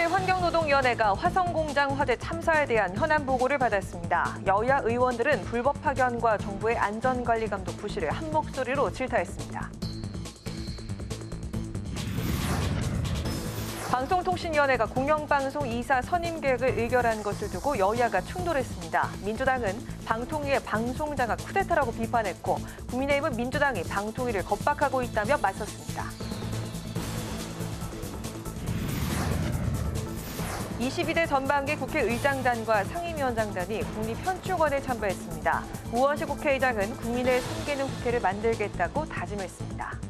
환경노동위원회가 화성공장 화재 참사에 대한 현안 보고를 받았습니다. 여야 의원들은 불법 파견과 정부의 안전관리 감독 부실을 한 목소리로 질타했습니다. 방송통신위원회가 공영방송 2사 선임 계획을 의결한 것을 두고 여야가 충돌했습니다. 민주당은 방통위의 방송장악 쿠데타라고 비판했고 국민의힘은 민주당이 방통위를 겁박하고 있다며 맞섰습니다. 22대 전반기 국회의장단과 상임위원장단이 국립현충원에 참배했습니다. 우원식 국회의장은 국민을 섬기는 국회를 만들겠다고 다짐했습니다.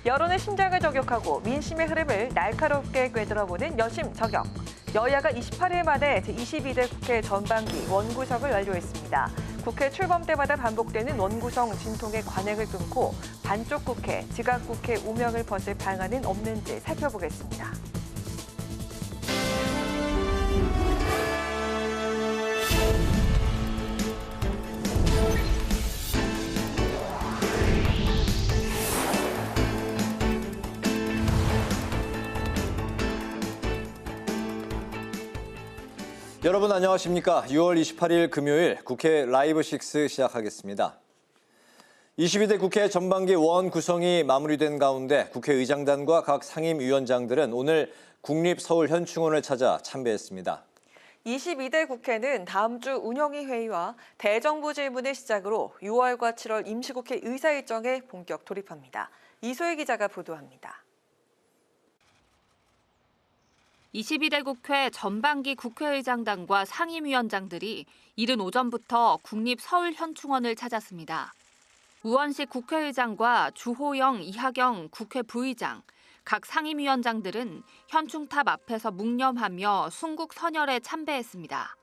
여론의 심장을 저격하고 민심의 흐름을 날카롭게 꿰뚫어보는 여심 저격. 여야가 28일 만에 제22대 국회 전반기 원구성을 완료했습니다. 국회 출범 때마다 반복되는 원구성 진통의 관행을 끊고 반쪽 국회, 지각 국회 우명을 벗을 방안은 없는지 살펴보겠습니다. 여러분 안녕하십니까? 6월 28일 금요일 국회 라이브 6 시작하겠습니다. 22대 국회 전반기 원 구성이 마무리된 가운데 국회의장단과 각 상임위원장들은 오늘 국립서울현충원을 찾아 참배했습니다. 22대 국회는 다음 주 운영위 회의와 대정부 질문을 시작으로 6월과 7월 임시국회 의사 일정에 본격 돌입합니다. 이소희 기자가 보도합니다. 22대 국회 전반기 국회의장단과 상임위원장들이 이른 오전부터 국립서울현충원을 찾았습니다. 우원식 국회의장과 주호영, 이하경 국회 부의장, 각 상임위원장들은 현충탑 앞에서 묵념하며 순국 선열에 참배했습니다.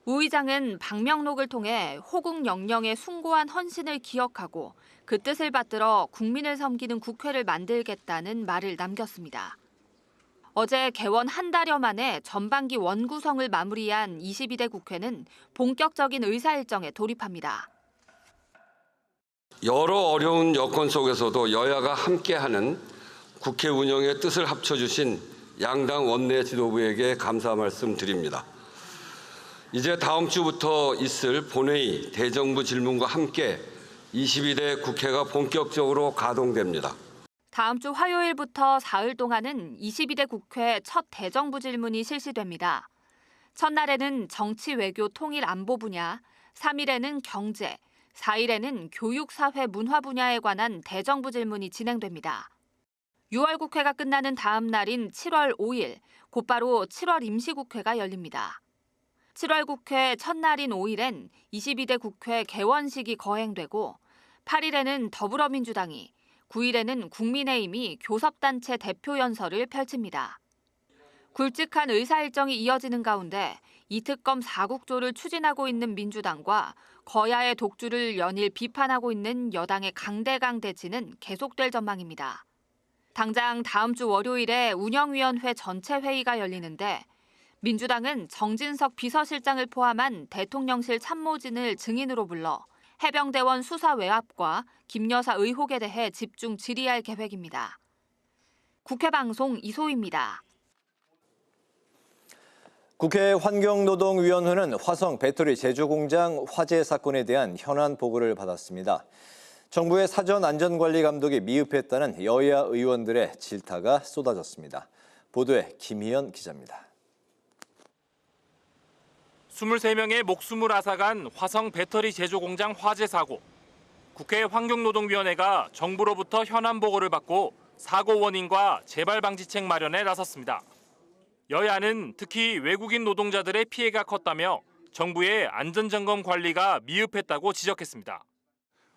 우 의장은 방명록을 통해 호국 영령의 숭고한 헌신을 기억하고 그 뜻을 받들어 국민을 섬기는 국회를 만들겠다는 말을 남겼습니다. 어제 개원 한 달여 만에 전반기 원구성을 마무리한 22대 국회는 본격적인 의사 일정에 돌입합니다. 여러 어려운 여건 속에서도 여야가 함께하는 국회 운영의 뜻을 합쳐주신 양당 원내 지도부에게 감사 말씀드립니다. 이제 다음 주부터 있을 본회의, 대정부 질문과 함께 22대 국회가 본격적으로 가동됩니다. 다음 주 화요일부터 사흘 동안은 22대 국회 첫 대정부 질문이 실시됩니다. 첫날에는 정치, 외교, 통일, 안보 분야, 3일에는 경제, 4일에는 교육, 사회, 문화 분야에 관한 대정부 질문이 진행됩니다. 6월 국회가 끝나는 다음 날인 7월 5일, 곧바로 7월 임시국회가 열립니다. 7월 국회 첫날인 5일엔 22대 국회 개원식이 거행되고 8일에는 더불어민주당이 9일에는 국민의힘이 교섭단체 대표연설을 펼칩니다. 굵직한 의사 일정이 이어지는 가운데 이특검 4국조를 추진하고 있는 민주당과 거야의 독주를 연일 비판하고 있는 여당의 강대강 대치는 계속될 전망입니다. 당장 다음 주 월요일에 운영위원회 전체 회의가 열리는데 민주당은 정진석 비서실장을 포함한 대통령실 참모진을 증인으로 불러 해병대원 수사 외압과 김 여사 의혹에 대해 집중 질의할 계획입니다. 국회 방송 이소희입니다. 국회 환경노동위원회는 화성 배터리 제조공장 화재 사건에 대한 현안 보고를 받았습니다. 정부의 사전 안전관리 감독이 미흡했다는 여야 의원들의 질타가 쏟아졌습니다. 보도에 김희연 기자입니다. 23명의 목숨을 앗아간 화성 배터리 제조 공장 화재 사고. 국회 환경노동위원회가 정부로부터 현안 보고를 받고 사고 원인과 재발 방지책 마련에 나섰습니다. 여야는 특히 외국인 노동자들의 피해가 컸다며 정부의 안전점검 관리가 미흡했다고 지적했습니다.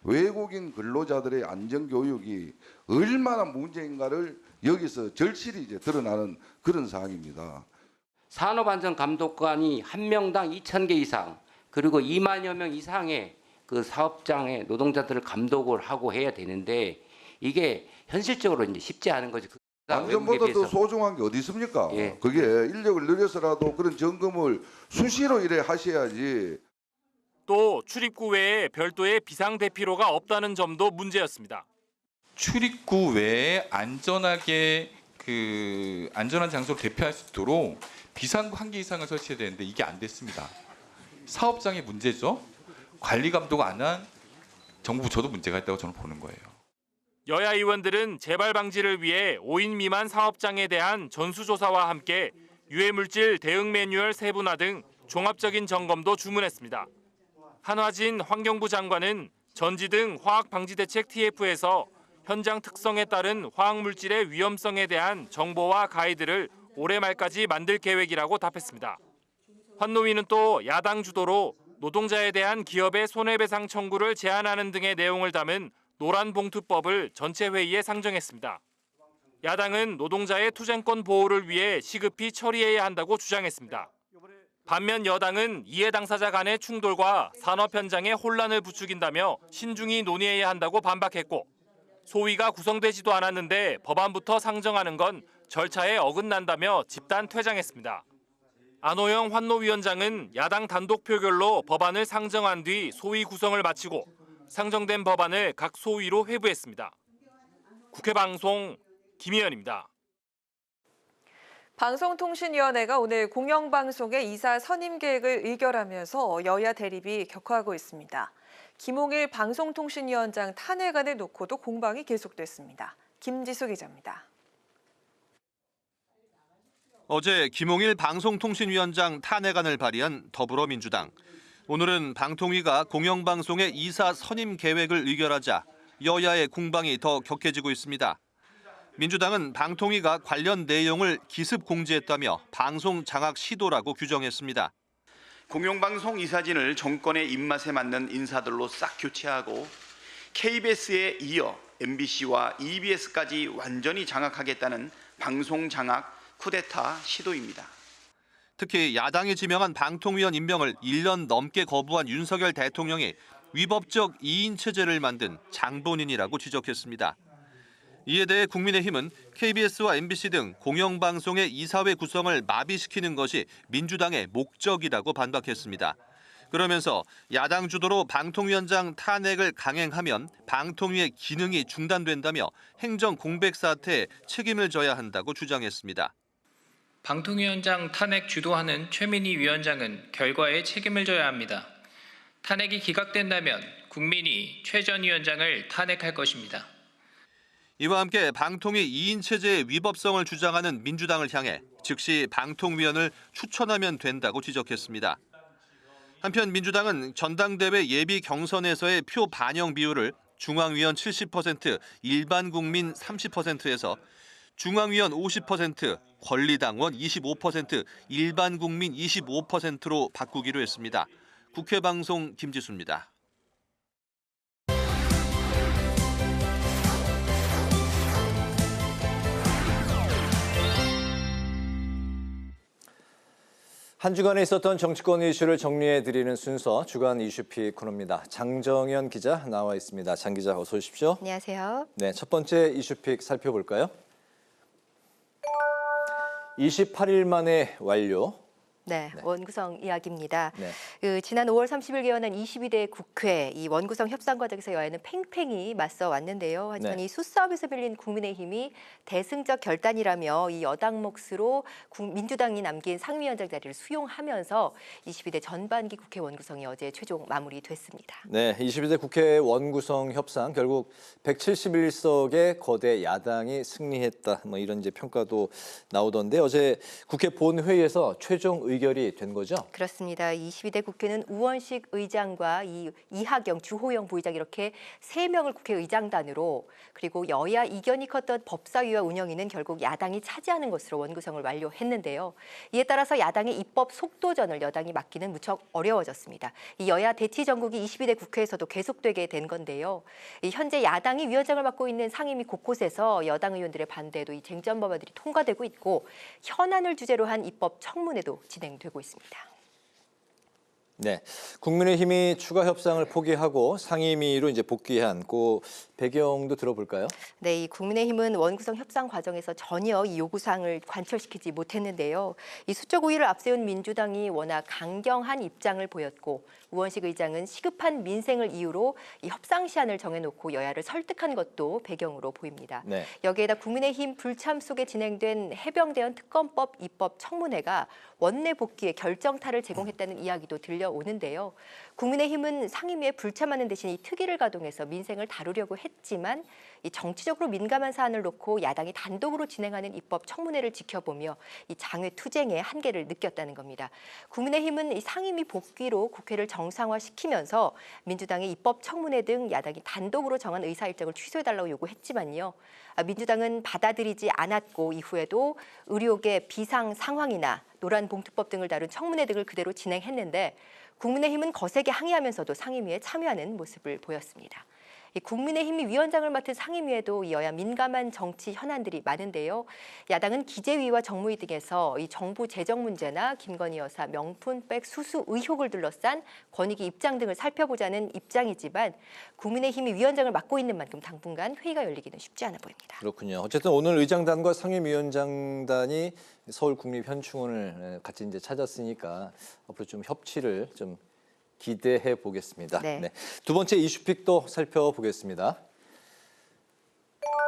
외국인 근로자들의 안전교육이 얼마나 문제인가를 여기서 절실히 드러나는 그런 사항입니다. 산업안전감독관이 한 명당 2,000개 이상 그리고 2만여 명 이상의 그 사업장의 노동자들을 감독을 하고 해야 되는데 이게 현실적으로 이제 쉽지 않은 거죠. 안전보다 더 소중한 게 어디 있습니까? 예. 그게 인력을 늘려서라도 그런 점검을 수시로 이래 하셔야지. 또 출입구 외에 별도의 비상대피로가 없다는 점도 문제였습니다. 출입구 외에 안전하게 그 안전한 장소를 대피할 수 있도록 비상구 1개 이상을 설치해야 되는데 이게 안 됐습니다. 사업장의 문제죠. 관리 감독 안 한 정부 부처도 문제가 있다고 저는 보는 거예요. 여야 의원들은 재발 방지를 위해 5인 미만 사업장에 대한 전수조사와 함께 유해물질 대응 매뉴얼 세분화 등 종합적인 점검도 주문했습니다. 한화진 환경부 장관은 전지 등 화학방지대책 TF에서 현장 특성에 따른 화학물질의 위험성에 대한 정보와 가이드를 올해 말까지 만들 계획이라고 답했습니다. 환노위는 또 야당 주도로 노동자에 대한 기업의 손해배상 청구를 제한하는 등의 내용을 담은 노란봉투법을 전체 회의에 상정했습니다. 야당은 노동자의 투쟁권 보호를 위해 시급히 처리해야 한다고 주장했습니다. 반면 여당은 이해 당사자 간의 충돌과 산업 현장의 혼란을 부추긴다며 신중히 논의해야 한다고 반박했고 소위가 구성되지도 않았는데 법안부터 상정하는 건 절차에 어긋난다며 집단 퇴장했습니다. 안호영 환노위원장은 야당 단독 표결로 법안을 상정한 뒤 소위 구성을 마치고 상정된 법안을 각 소위로 회부했습니다. 국회 방송 김희연입니다. 방송통신위원회가 오늘 공영방송의 이사 선임 계획을 의결하면서 여야 대립이 격화하고 있습니다. 김홍일 방송통신위원장 탄핵안을 놓고도 공방이 계속됐습니다. 김지수 기자입니다. 어제 김홍일 방송통신위원장 탄핵안을 발의한 더불어민주당. 오늘은 방통위가 공영방송의 이사 선임 계획을 의결하자 여야의 공방이 더 격해지고 있습니다. 민주당은 방통위가 관련 내용을 기습 공지했다며 방송 장악 시도라고 규정했습니다. 공영방송 이사진을 정권의 입맛에 맞는 인사들로 싹 교체하고 KBS에 이어 MBC와 EBS까지 완전히 장악하겠다는 방송 장악 쿠데타 시도입니다. 특히 야당이 지명한 방통위원 임명을 1년 넘게 거부한 윤석열 대통령이 위법적 2인 체제를 만든 장본인이라고 지적했습니다. 이에 대해 국민의힘은 KBS와 MBC 등 공영방송의 이사회 구성을 마비시키는 것이 민주당의 목적이라고 반박했습니다. 그러면서 야당 주도로 방통위원장 탄핵을 강행하면 방통위의 기능이 중단된다며 행정 공백 사태에 책임을 져야 한다고 주장했습니다. 방통위원장 탄핵 주도하는 최민희 위원장은 결과에 책임을 져야 합니다. 탄핵이 기각된다면 국민이 최 전 위원장을 탄핵할 것입니다. 이와 함께 방통위 2인 체제의 위법성을 주장하는 민주당을 향해 즉시 방통위원을 추천하면 된다고 지적했습니다. 한편 민주당은 전당대회 예비 경선에서의 표 반영 비율을 중앙위원 70%, 일반 국민 30%에서 중앙위원 50%, 권리당원 25%, 일반 국민 25%로 바꾸기로 했습니다. 국회 방송 김지수입니다. 한 주간에 있었던 정치권 이슈를 정리해드리는 순서 주간 이슈픽 코너입니다. 장정현 기자 나와 있습니다. 장 기자 어서 오십시오. 안녕하세요. 네, 첫 번째 이슈픽 살펴볼까요? 28일 만에 완료. 네, 원구성 이야기입니다. 네. 지난 5월 30일 개원한 22대 국회 이 원구성 협상 과정에서 여야는 팽팽히 맞서 왔는데요. 하지만 네. 이 수싸움에서 밀린 국민의힘이 대승적 결단이라며 이 여당 몫으로 민주당이 남긴 상임위원장 자리를 수용하면서 22대 전반기 국회 원구성이 어제 최종 마무리됐습니다. 네, 22대 국회 원구성 협상 결국 171석의 거대 야당이 승리했다. 뭐 이런 이제 평가도 나오던데 어제 국회 본회의에서 최종 의결이 된 거죠? 그렇습니다. 22대 국회는 우원식 의장과 이하경, 주호영 부의장 이렇게 3명을 국회 의장단으로 그리고 여야 이견이 컸던 법사위와 운영위는 결국 야당이 차지하는 것으로 원구성을 완료했는데요. 이에 따라서 야당의 입법 속도전을 여당이 막기는 무척 어려워졌습니다. 이 여야 대치 전국이 22대 국회에서도 계속되게 된 건데요. 현재 야당이 위원장을 맡고 있는 상임위 곳곳에서 여당 의원들의 반대에도 이 쟁점 법안들이 통과되고 있고 현안을 주제로 한 입법 청문회도 진행되고 있습니다. 네, 국민의힘이 추가 협상을 포기하고 상임위로 이제 복귀한 그 배경도 들어볼까요? 네, 이 국민의힘은 원구성 협상 과정에서 전혀 이 요구사항을 관철시키지 못했는데요. 이 수적 우위를 앞세운 민주당이 워낙 강경한 입장을 보였고 우원식 의장은 시급한 민생을 이유로 이 협상 시한을 정해놓고 여야를 설득한 것도 배경으로 보입니다. 네. 여기에다 국민의힘 불참 속에 진행된 해병대원 특검법 입법 청문회가 원내 복귀에 결정타를 제공했다는 이야기도 들려오는데요. 국민의힘은 상임위에 불참하는 대신 이 특위를 가동해서 민생을 다루려고 했지만 이 정치적으로 민감한 사안을 놓고 야당이 단독으로 진행하는 입법 청문회를 지켜보며 이 장외 투쟁의 한계를 느꼈다는 겁니다. 국민의힘은 이 상임위 복귀로 국회를 정상화시키면서 민주당의 입법 청문회 등 야당이 단독으로 정한 의사 일정을 취소해달라고 요구했지만요. 민주당은 받아들이지 않았고 이후에도 의료계 비상 상황이나 노란봉투법 등을 다룬 청문회 등을 그대로 진행했는데 국민의힘은 거세게 항의하면서도 상임위에 참여하는 모습을 보였습니다. 이 국민의힘이 위원장을 맡은 상임위에도 여야 민감한 정치 현안들이 많은데요. 야당은 기재위와 정무위 등에서 이 정부 재정 문제나 김건희 여사 명품백 수수 의혹을 둘러싼 권익위 입장 등을 살펴보자는 입장이지만 국민의힘이 위원장을 맡고 있는 만큼 당분간 회의가 열리기는 쉽지 않아 보입니다. 그렇군요. 어쨌든 오늘 의장단과 상임위원장단이 서울국립현충원을 같이 이제 찾았으니까 앞으로 좀 협치를 좀 기대해 보겠습니다. 네. 두 번째 이슈픽도 살펴보겠습니다.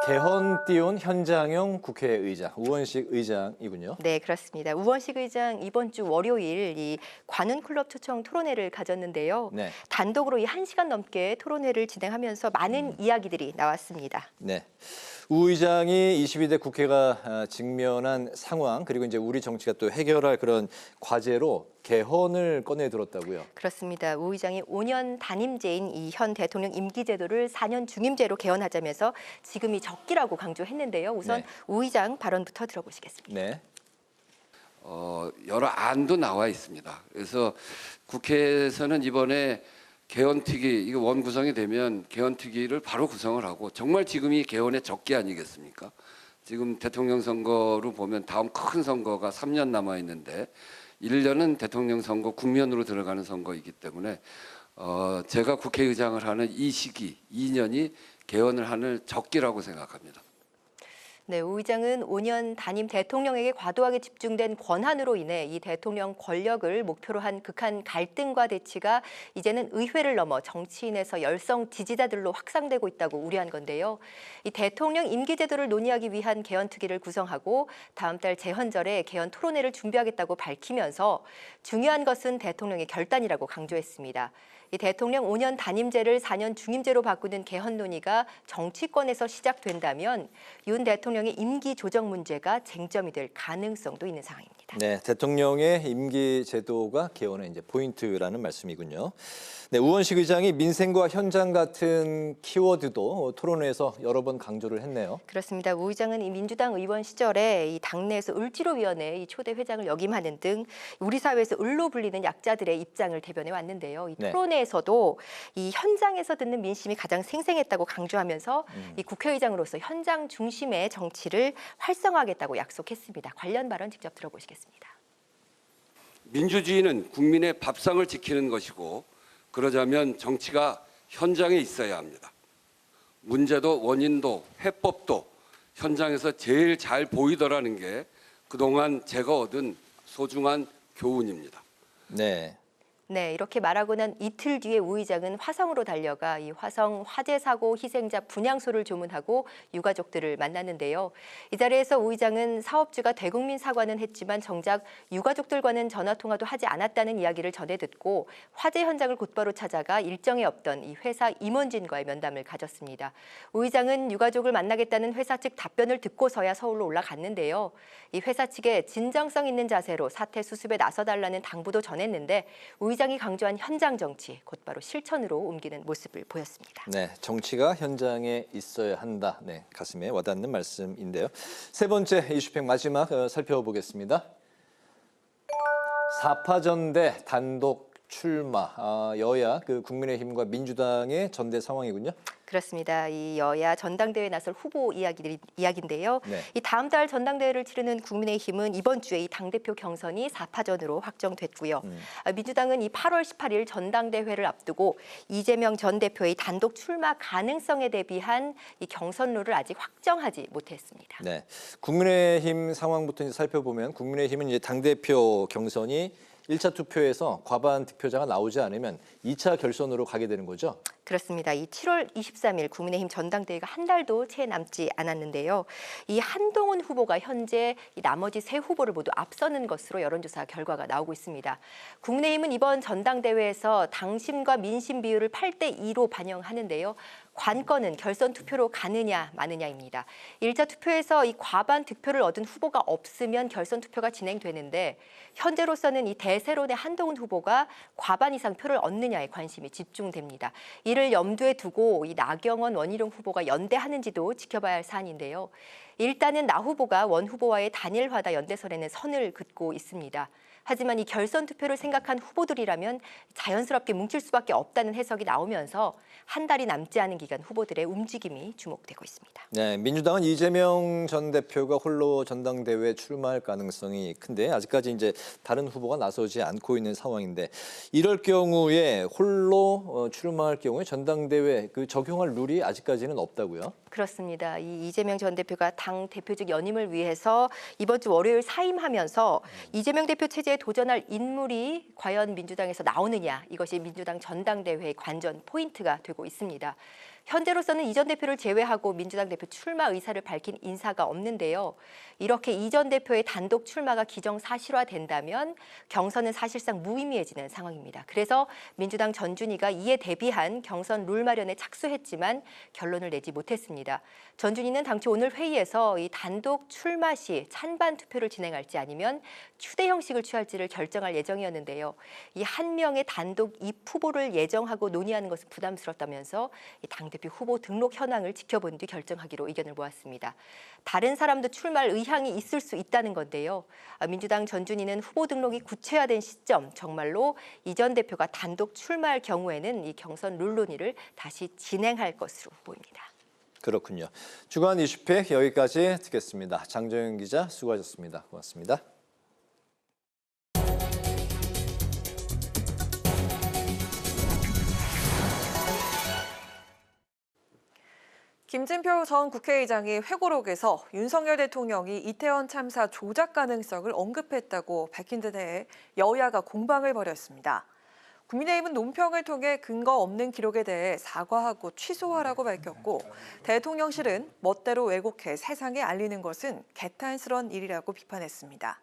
개헌 띄운 현장형 국회의장, 우원식 의장이군요. 네, 그렇습니다. 우원식 의장 이번 주 월요일 이 관훈클럽 초청 토론회를 가졌는데요. 네. 단독으로 이 1시간 넘게 토론회를 진행하면서 많은 이야기들이 나왔습니다. 네. 우 의장이 22대 국회가 직면한 상황 그리고 이제 우리 정치가 또 해결할 그런 과제로 개헌을 꺼내 들었다고요. 그렇습니다. 우 의장이 5년 단임제인 이 현 대통령 임기제도를 4년 중임제로 개헌하자면서 지금이 적기라고 강조했는데요. 우선 네. 우 의장 발언부터 들어보시겠습니다. 네. 여러 안도 나와 있습니다. 그래서 국회에서는 이번에 개헌특위 이거 원 구성이 되면 개헌특위를 바로 구성을 하고 정말 지금이 개헌의 적기 아니겠습니까? 지금 대통령 선거로 보면 다음 큰 선거가 3년 남아 있는데 1년은 대통령 선거 국면으로 들어가는 선거이기 때문에 제가 국회의장을 하는 이 시기 2년이 개헌을 하는 적기라고 생각합니다. 네, 우 의장은 5년 단임 대통령에게 과도하게 집중된 권한으로 인해 이 대통령 권력을 목표로 한 극한 갈등과 대치가 이제는 의회를 넘어 정치인에서 열성 지지자들로 확산되고 있다고 우려한 건데요. 이 대통령 임기제도를 논의하기 위한 개헌특위를 구성하고 다음 달 재헌절에 개헌 토론회를 준비하겠다고 밝히면서 중요한 것은 대통령의 결단이라고 강조했습니다. 이 대통령 5년 단임제를 4년 중임제로 바꾸는 개헌 논의가 정치권에서 시작된다면 윤 대통령의 임기 조정 문제가 쟁점이 될 가능성도 있는 상황입니다. 네, 대통령의 임기 제도가 개헌의 이제 포인트라는 말씀이군요. 네, 우원식 의장이 민생과 현장 같은 키워드도 토론회에서 여러 번 강조를 했네요. 그렇습니다. 우 의장은 이 민주당 의원 시절에 이 당내에서 을지로위원회 이 초대 회장을 역임하는 등 우리 사회에서 을로 불리는 약자들의 입장을 대변해 왔는데요. 이 네. 토론회에서도 이 현장에서 듣는 민심이 가장 생생했다고 강조하면서 이 국회의장으로서 현장 중심의 정치를 활성화하겠다고 약속했습니다. 관련 발언 직접 들어보시겠습니다. 민주주의는 국민의 밥상을 지키는 것이고 그러자면 정치가 현장에 있어야 합니다. 문제도 원인도 해법도 현장에서 제일 잘 보이더라는 게 그동안 제가 얻은 소중한 교훈입니다. 네. 네, 이렇게 말하고 난 이틀 뒤에 우 의장은 화성으로 달려가 이 화성 화재 사고 희생자 분향소를 조문하고 유가족들을 만났는데요. 이 자리에서 우 의장은 사업주가 대국민 사과는 했지만 정작 유가족들과는 전화 통화도 하지 않았다는 이야기를 전해 듣고 화재 현장을 곧바로 찾아가 일정에 없던 이 회사 임원진과의 면담을 가졌습니다. 우 의장은 유가족을 만나겠다는 회사 측 답변을 듣고서야 서울로 올라갔는데요. 이 회사 측에 진정성 있는 자세로 사태 수습에 나서달라는 당부도 전했는데 우 의장이 강조한 현장 정치 곧바로 실천으로 옮기는 모습을 보였습니다. 네, 정치가 현장에 있어야 한다. 네, 가슴에 와닿는 말씀인데요. 세 번째 이슈팩 마지막 살펴보겠습니다. 4파 전대 단독 출마, 여야 국민의힘과 민주당의 전대 상황이군요. 그렇습니다. 이 여야 전당대회 나설 후보 이야기인데요. 네. 이 다음 달 전당대회를 치르는 국민의힘은 이번 주에 이 당대표 경선이 4파전으로 확정됐고요. 민주당은 이 8월 18일 전당대회를 앞두고 이재명 전 대표의 단독 출마 가능성에 대비한 이 경선룰을 아직 확정하지 못했습니다. 네, 국민의힘 상황부터 이제 살펴보면 국민의힘은 이제 당대표 경선이 1차 투표에서 과반 득표자가 나오지 않으면 2차 결선으로 가게 되는 거죠? 그렇습니다. 이 7월 23일 국민의힘 전당대회가 한 달도 채 남지 않았는데요. 이 한동훈 후보가 현재 이 나머지 세 후보를 모두 앞서는 것으로 여론조사 결과가 나오고 있습니다. 국민의힘은 이번 전당대회에서 당심과 민심 비율을 8대2로 반영하는데요. 관건은 결선 투표로 가느냐 마느냐입니다. 1차 투표에서 이 과반 득표를 얻은 후보가 없으면 결선 투표가 진행되는데 현재로서는 이 대세론의 한동훈 후보가 과반 이상 표를 얻느냐에 관심이 집중됩니다. 이를 염두에 두고 이 나경원, 원희룡 후보가 연대하는지도 지켜봐야 할 사안인데요. 일단은 나 후보가 원 후보와의 단일화다 연대설에는 선을 긋고 있습니다. 하지만 이 결선 투표를 생각한 후보들이라면 자연스럽게 뭉칠 수밖에 없다는 해석이 나오면서 한 달이 남지 않은 기간 후보들의 움직임이 주목되고 있습니다. 네, 민주당은 이재명 전 대표가 홀로 전당대회에 출마할 가능성이 큰데 아직까지 이제 다른 후보가 나서지 않고 있는 상황인데 이럴 경우에 홀로 출마할 경우에 전당대회 그 적용할 룰이 아직까지는 없다고요? 그렇습니다. 이 이재명 전 대표가 당 대표직 연임을 위해서 이번 주 월요일 사임하면서 이재명 대표 체제에 도전할 인물이 과연 민주당에서 나오느냐 이것이 민주당 전당대회의 관전 포인트가 되고 있습니다. 현재로서는 이 전 대표를 제외하고 민주당 대표 출마 의사를 밝힌 인사가 없는데요. 이렇게 이 전 대표의 단독 출마가 기정사실화된다면 경선은 사실상 무의미해지는 상황입니다. 그래서 민주당 전준희가 이에 대비한 경선 룰 마련에 착수했지만 결론을 내지 못했습니다. 전준희는 당초 오늘 회의에서 이 단독 출마 시 찬반 투표를 진행할지 아니면 추대 형식을 취할지를 결정할 예정이었는데요. 이 한 명의 단독 입 후보를 예정하고 논의하는 것은 부담스럽다면서 이 당대표 후보 등록 현황을 지켜본 뒤 결정하기로 의견을 모았습니다. 다른 사람도 출마할 의향이 있을 수 있다는 건데요. 민주당 전준희는 후보 등록이 구체화된 시점, 정말로 이 전 대표가 단독 출마할 경우에는 이 경선 룰 논의를 다시 진행할 것으로 보입니다. 그렇군요. 주간 이슈팩 여기까지 듣겠습니다. 장정현 기자 수고하셨습니다. 고맙습니다. 김진표 전 국회의장이 회고록에서 윤석열 대통령이 이태원 참사 조작 가능성을 언급했다고 밝힌 데 대해 여야가 공방을 벌였습니다. 국민의힘은 논평을 통해 근거 없는 기록에 대해 사과하고 취소하라고 밝혔고 대통령실은 멋대로 왜곡해 세상에 알리는 것은 개탄스러운 일이라고 비판했습니다.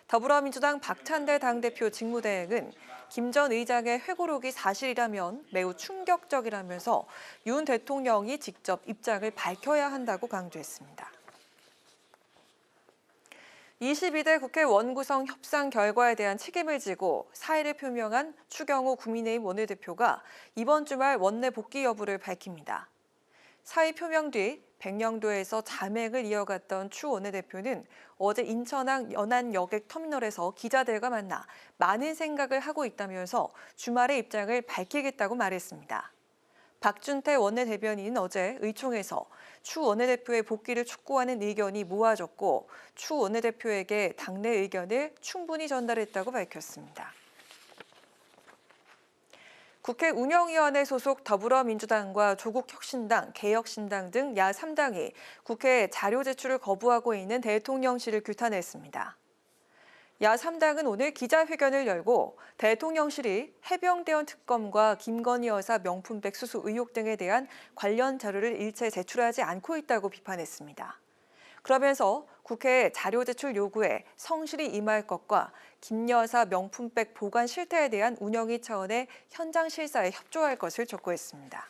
더불어민주당 박찬대 당대표 직무대행은 김 전 의장의 회고록이 사실이라면 매우 충격적이라면서 윤 대통령이 직접 입장을 밝혀야 한다고 강조했습니다. 22대 국회 원구성 협상 결과에 대한 책임을 지고 사의를 표명한 추경호 국민의힘 원내대표가 이번 주말 원내 복귀 여부를 밝힙니다. 사의 표명 뒤 백령도에서 잠행을 이어갔던 추 원내대표는 어제 인천항 연안여객터미널에서 기자들과 만나 많은 생각을 하고 있다면서 주말에 입장을 밝히겠다고 말했습니다. 박준태 원내대변인은 어제 의총에서 추 원내대표의 복귀를 촉구하는 의견이 모아졌고 추 원내대표에게 당내 의견을 충분히 전달했다고 밝혔습니다. 국회 운영위원회 소속 더불어민주당과 조국혁신당, 개혁신당 등 야 3당이 국회에 자료 제출을 거부하고 있는 대통령실을 규탄했습니다. 야 3당은 오늘 기자회견을 열고 대통령실이 해병대원 특검과 김건희 여사 명품백 수수 의혹 등에 대한 관련 자료를 일체 제출하지 않고 있다고 비판했습니다. 그러면서 국회의 자료 제출 요구에 성실히 임할 것과 김 여사 명품백 보관 실태에 대한 운영위 차원의 현장 실사에 협조할 것을 촉구했습니다.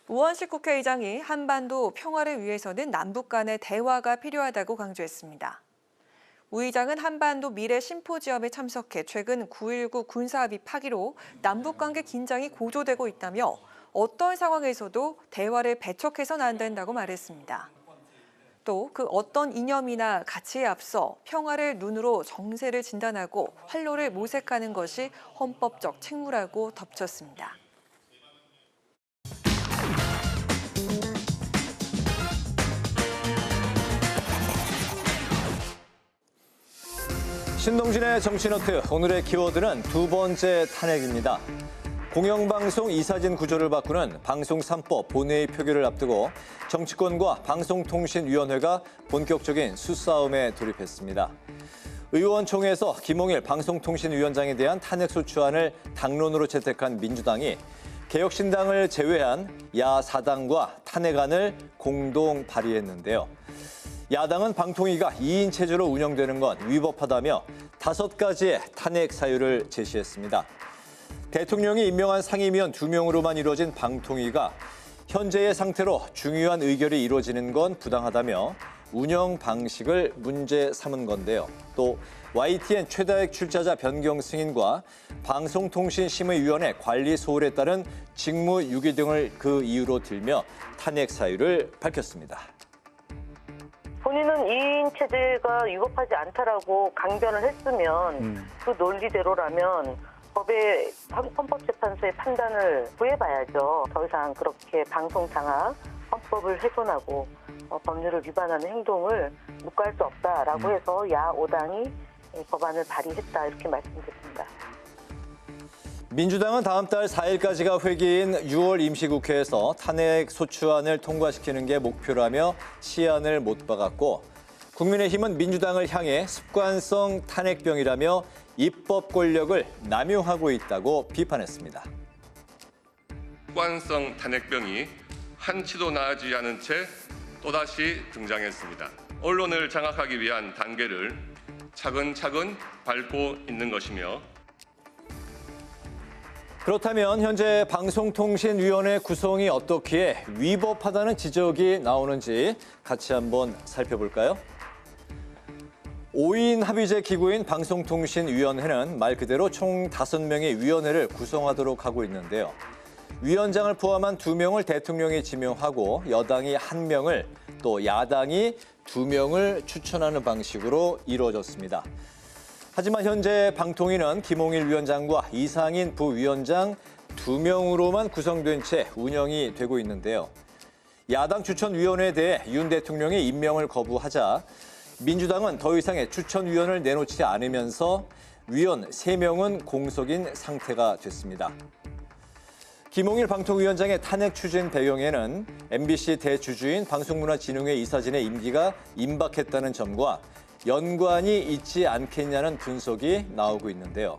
우원식 국회의장이 한반도 평화를 위해서는 남북 간의 대화가 필요하다고 강조했습니다. 우 의장은 한반도 미래 심포지엄에 참석해 최근 9.19 군사합의 파기로 남북관계 긴장이 고조되고 있다며 어떤 상황에서도 대화를 배척해서는 안 된다고 말했습니다. 또 그 어떤 이념이나 가치에 앞서 평화를 눈으로 정세를 진단하고 활로를 모색하는 것이 헌법적 책무라고 덧붙였습니다. 신동진의 정치노트, 오늘의 키워드는 두 번째 탄핵입니다. 공영방송 이사진 구조를 바꾸는 방송 3법 본회의 표결을 앞두고 정치권과 방송통신위원회가 본격적인 수싸움에 돌입했습니다. 의원총회에서 김홍일 방송통신위원장에 대한 탄핵소추안을 당론으로 채택한 민주당이 개혁신당을 제외한 야4당과 탄핵안을 공동 발의했는데요. 야당은 방통위가 2인 체제로 운영되는 건 위법하다며 5가지의 탄핵 사유를 제시했습니다. 대통령이 임명한 상임위원 2명으로만 이루어진 방통위가 현재의 상태로 중요한 의결이 이루어지는 건 부당하다며 운영 방식을 문제 삼은 건데요. 또 YTN 최다액 출자자 변경 승인과 방송통신심의위원회 관리 소홀에 따른 직무유기 등을 그 이유로 들며 탄핵 사유를 밝혔습니다. 본인은 2인 체제가 위법하지 않다라고 강변을 했으면 그 논리대로라면 법의 헌법재판소의 판단을 구해봐야죠. 더 이상 그렇게 방송장악, 헌법을 훼손하고 법률을 위반하는 행동을 묵과할 수 없다라고 해서 야5당이 법안을 발의했다 이렇게 말씀드립니다. 민주당은 다음 달 4일까지가 회기인 6월 임시국회에서 탄핵 소추안을 통과시키는 게 목표라며 시한을 못 박았고 국민의힘은 민주당을 향해 습관성 탄핵병이라며 입법 권력을 남용하고 있다고 비판했습니다. 습관성 탄핵병이 한치도 나아지지 않은 채 또다시 등장했습니다. 언론을 장악하기 위한 단계를 차근차근 밟고 있는 것이며 그렇다면 현재 방송통신위원회 구성이 어떻기에 위법하다는 지적이 나오는지 같이 한번 살펴볼까요? 5인 합의제 기구인 방송통신위원회는 말 그대로 총 5명의 위원회를 구성하도록 하고 있는데요. 위원장을 포함한 2명을 대통령이 지명하고 여당이 1명을 또 야당이 2명을 추천하는 방식으로 이루어졌습니다. 하지만 현재 방통위는 김홍일 위원장과 이상인 부위원장 2명으로만 구성된 채 운영이 되고 있는데요. 야당 추천위원회에 대해 윤 대통령이 임명을 거부하자 민주당은 더 이상의 추천위원을 내놓지 않으면서 위원 3명은 공석인 상태가 됐습니다. 김홍일 방통위원장의 탄핵 추진 배경에는 MBC 대주주인 방송문화진흥회 이사진의 임기가 임박했다는 점과 연관이 있지 않겠냐는 분석이 나오고 있는데요.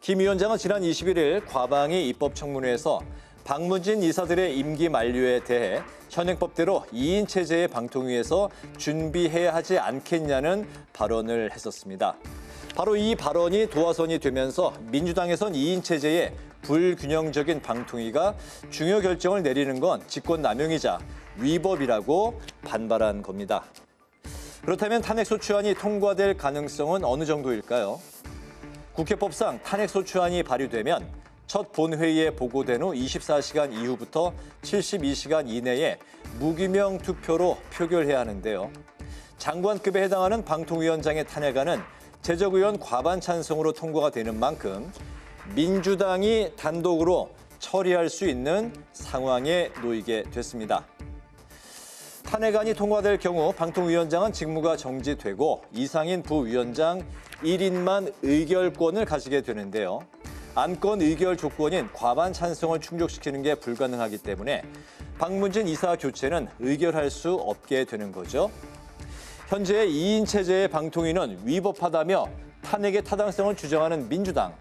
김 위원장은 지난 21일 과방위 입법청문회에서 박문진 이사들의 임기 만료에 대해 현행법대로 2인 체제의 방통위에서 준비해야 하지 않겠냐는 발언을 했었습니다. 바로 이 발언이 도화선이 되면서 민주당에선 2인 체제의 불균형적인 방통위가 중요 결정을 내리는 건 직권남용이자 위법이라고 반발한 겁니다. 그렇다면 탄핵소추안이 통과될 가능성은 어느 정도일까요? 국회법상 탄핵소추안이 발의되면 첫 본회의에 보고된 후 24시간 이후부터 72시간 이내에 무기명 투표로 표결해야 하는데요. 장관급에 해당하는 방통위원장의 탄핵안은 재적의원 과반 찬성으로 통과가 되는 만큼 민주당이 단독으로 처리할 수 있는 상황에 놓이게 됐습니다. 탄핵안이 통과될 경우 방통위원장은 직무가 정지되고 이상인 부위원장 1인만 의결권을 가지게 되는데요. 안건 의결 조건인 과반 찬성을 충족시키는 게 불가능하기 때문에 박문진 이사 교체는 의결할 수 없게 되는 거죠. 현재 2인 체제의 방통위는 위법하다며 탄핵의 타당성을 주장하는 민주당.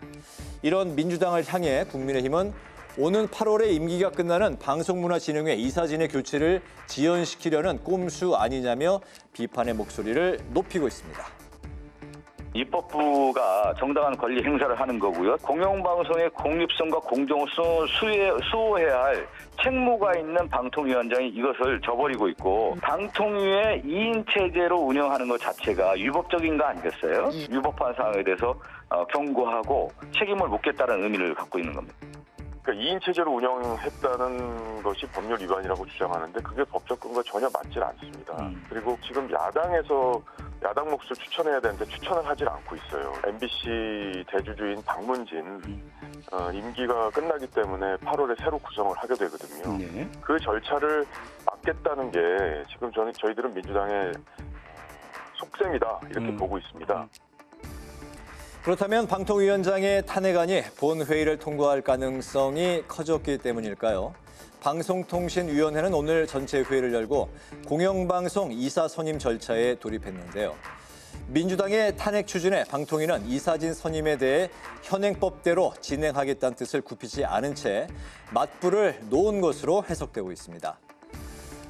이런 민주당을 향해 국민의힘은 오는 8월에 임기가 끝나는 방송문화진흥회 이사진의 교체를 지연시키려는 꼼수 아니냐며 비판의 목소리를 높이고 있습니다. 입법부가 정당한 권리 행사를 하는 거고요. 공영방송의 공립성과 공정성을 수호해야 할 책무가 있는 방통위원장이 이것을 저버리고 있고 방통위의 2인 체제로 운영하는 것 자체가 위법적인 거 아니겠어요? 위법한 사항에 대해서 경고하고 책임을 묻겠다는 의미를 갖고 있는 겁니다. 그러니까 2인 체제로 운영했다는 것이 법률 위반이라고 주장하는데 그게 법적 근거가 전혀 맞질 않습니다. 그리고 지금 야당에서 야당 몫을 추천해야 되는데 추천을 하질 않고 있어요. MBC 대주주인 박문진 임기가 끝나기 때문에 8월에 새로 구성을 하게 되거든요. 그 절차를 막겠다는 게 지금 저희들은 민주당의 속셈이다 이렇게 보고 있습니다. 그렇다면 방통위원장의 탄핵안이 본회의를 통과할 가능성이 커졌기 때문일까요? 방송통신위원회는 오늘 전체 회의를 열고 공영방송 이사 선임 절차에 돌입했는데요. 민주당의 탄핵 추진에 방통위는 이사진 선임에 대해 현행법대로 진행하겠다는 뜻을 굽히지 않은 채 맞불을 놓은 것으로 해석되고 있습니다.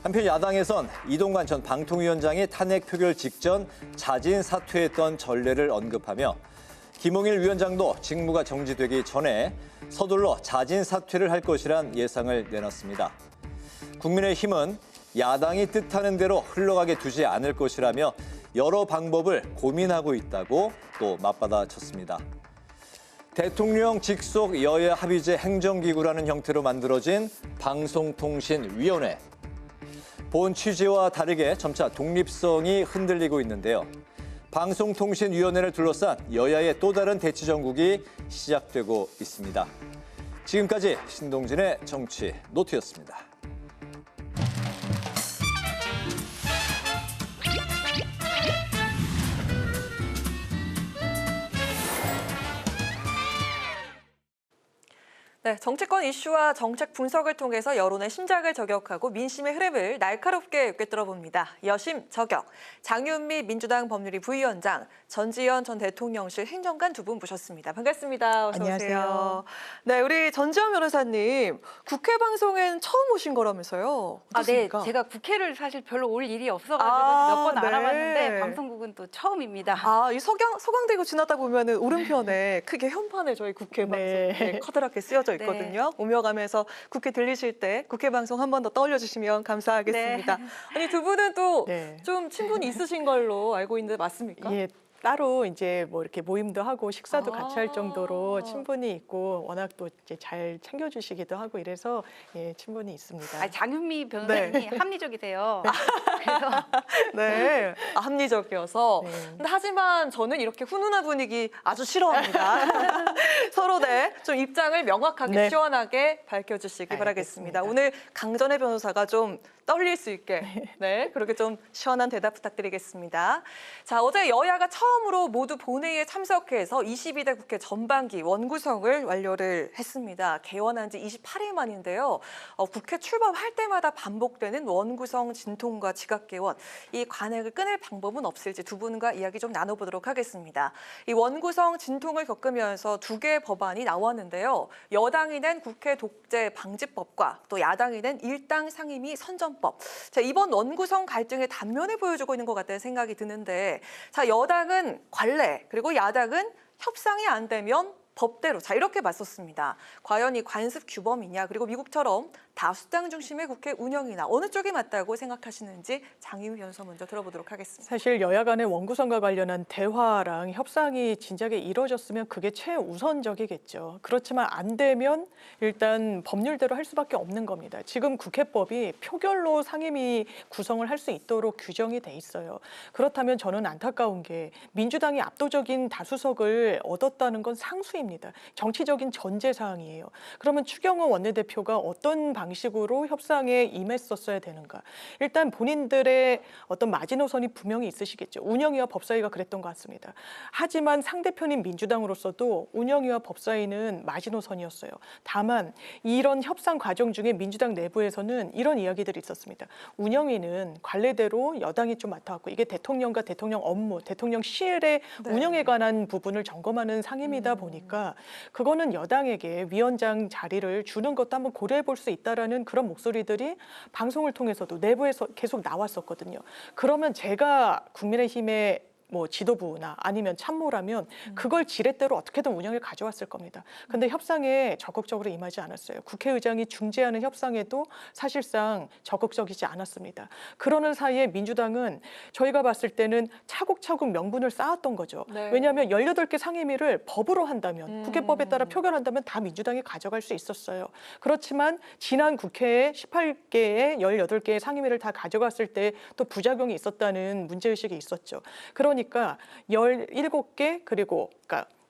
한편 야당에선 이동관 전 방통위원장이 탄핵 표결 직전 자진 사퇴했던 전례를 언급하며 김홍일 위원장도 직무가 정지되기 전에 서둘러 자진 사퇴를 할 것이란 예상을 내놨습니다. 국민의힘은 야당이 뜻하는 대로 흘러가게 두지 않을 것이라며 여러 방법을 고민하고 있다고 또 맞받아쳤습니다. 대통령 직속 여야 합의제 행정기구라는 형태로 만들어진 방송통신위원회. 본 취지와 다르게 점차 독립성이 흔들리고 있는데요. 방송통신위원회를 둘러싼 여야의 또 다른 대치 전국이 시작되고 있습니다. 지금까지 신동진의 정치 노트였습니다. 네, 정치권 이슈와 정책 분석을 통해서 여론의 심장을 저격하고 민심의 흐름을 날카롭게 꿰뚫어봅니다. 여심 저격, 장윤미 민주당 법률위 부위원장, 전지현 전 대통령실 행정관 두 분 모셨습니다. 반갑습니다. 어서 안녕하세요. 오세요. 네, 우리 전지현 변호사님, 국회 방송엔 처음 오신 거라면서요? 어떻습니까? 네, 제가 국회를 사실 별로 올 일이 없어가지고 몇 번 네. 알아봤는데 방송국은 또 처음입니다. 이 소강대교 지나다 보면은 오른편에 크게 현판에 저희 국회 방송 네. 커다랗게 쓰여져 있거든요. 오며 가면서 국회 들리실 때 국회 방송 한 번 더 떠올려 주시면 감사하겠습니다. 네. 아니 두 분은 또 좀 친분이 있으신 걸로 알고 있는데 맞습니까? 예. 따로 이제 뭐 이렇게 모임도 하고 식사도 같이 할 정도로 친분이 있고 워낙 또 이제 잘 챙겨주시기도 하고 이래서 예, 친분이 있습니다. 장윤미 변호사님이 합리적이세요. 그래서 네, 합리적이어서. 근데 하지만 저는 이렇게 훈훈한 분위기 아주 싫어합니다. 서로 좀 입장을 명확하게 시원하게 밝혀주시기 바라겠습니다. 오늘 강전혜 변호사가 좀 떨릴 수 있게 그렇게 좀 시원한 대답 부탁드리겠습니다. 자, 어제 여야가 처음으로 모두 본회의에 참석해서 22대 국회 전반기 원구성을 완료를 했습니다. 개원한 지 28일 만인데요. 국회 출범할 때마다 반복되는 원구성 진통과 지각개원, 이 관행을 끊을 방법은 없을지 두 분과 이야기 좀 나눠보도록 하겠습니다. 이 원구성 진통을 겪으면서 두 개의 법안이 나왔는데요. 여당이 낸 국회 독재 방지법과 또 야당이 낸 일당 상임위 선전법. 자, 이번 원구성 갈등의 단면을 보여주고 있는 것 같다는 생각이 드는데, 자, 여당은 관례, 그리고 야당은 협상이 안 되면 법대로 이렇게 맞섰습니다. 과연 이 관습 규범이냐, 그리고 미국처럼 다수당 중심의 국회 운영이나 어느 쪽이 맞다고 생각하시는지 장희우 변호사 먼저 들어보도록 하겠습니다. 사실 여야 간의 원구성과 관련한 대화랑 협상이 진작에 이루어졌으면 그게 최우선적이겠죠. 그렇지만 안 되면 일단 법률대로 할 수밖에 없는 겁니다. 지금 국회법이 표결로 상임위 구성을 할 수 있도록 규정이 돼 있어요. 그렇다면 저는 안타까운 게 민주당이 압도적인 다수석을 얻었다는 건 상수입니다. 정치적인 전제사항이에요. 그러면 추경호 원내대표가 어떤 방식으로 협상에 임했었어야 되는가. 일단 본인들의 어떤 마지노선이 분명히 있으시겠죠. 운영위와 법사위가 그랬던 것 같습니다. 하지만 상대편인 민주당으로서도 운영위와 법사위는 마지노선이었어요. 다만 이런 협상 과정 중에 민주당 내부에서는 이런 이야기들이 있었습니다. 운영위는 관례대로 여당이 좀 맡아왔고 이게 대통령과 대통령 업무, 대통령실의 운영에 관한 부분을 점검하는 상임이다 보니까 그거는 여당에게 위원장 자리를 주는 것도 한번 고려해 볼 수 있다라는 그런 목소리들이 방송을 통해서도 내부에서 계속 나왔었거든요. 그러면 제가 국민의힘의 지도부나 아니면 참모라면 그걸 지렛대로 어떻게든 운영을 가져왔을 겁니다. 근데 협상에 적극적으로 임하지 않았어요. 국회의장이 중재하는 협상에도 사실상 적극적이지 않았습니다. 그러는 사이에 민주당은 저희가 봤을 때는 차곡차곡 명분을 쌓았던 거죠. 왜냐하면 18개 상임위를 법으로 한다면 국회법에 따라 표결한다면 다 민주당이 가져갈 수 있었어요. 그렇지만 지난 국회에 18개의 18개의 상임위를 다 가져갔을 때 또 부작용이 있었다는 문제의식이 있었죠. 그러니까 17개 그리고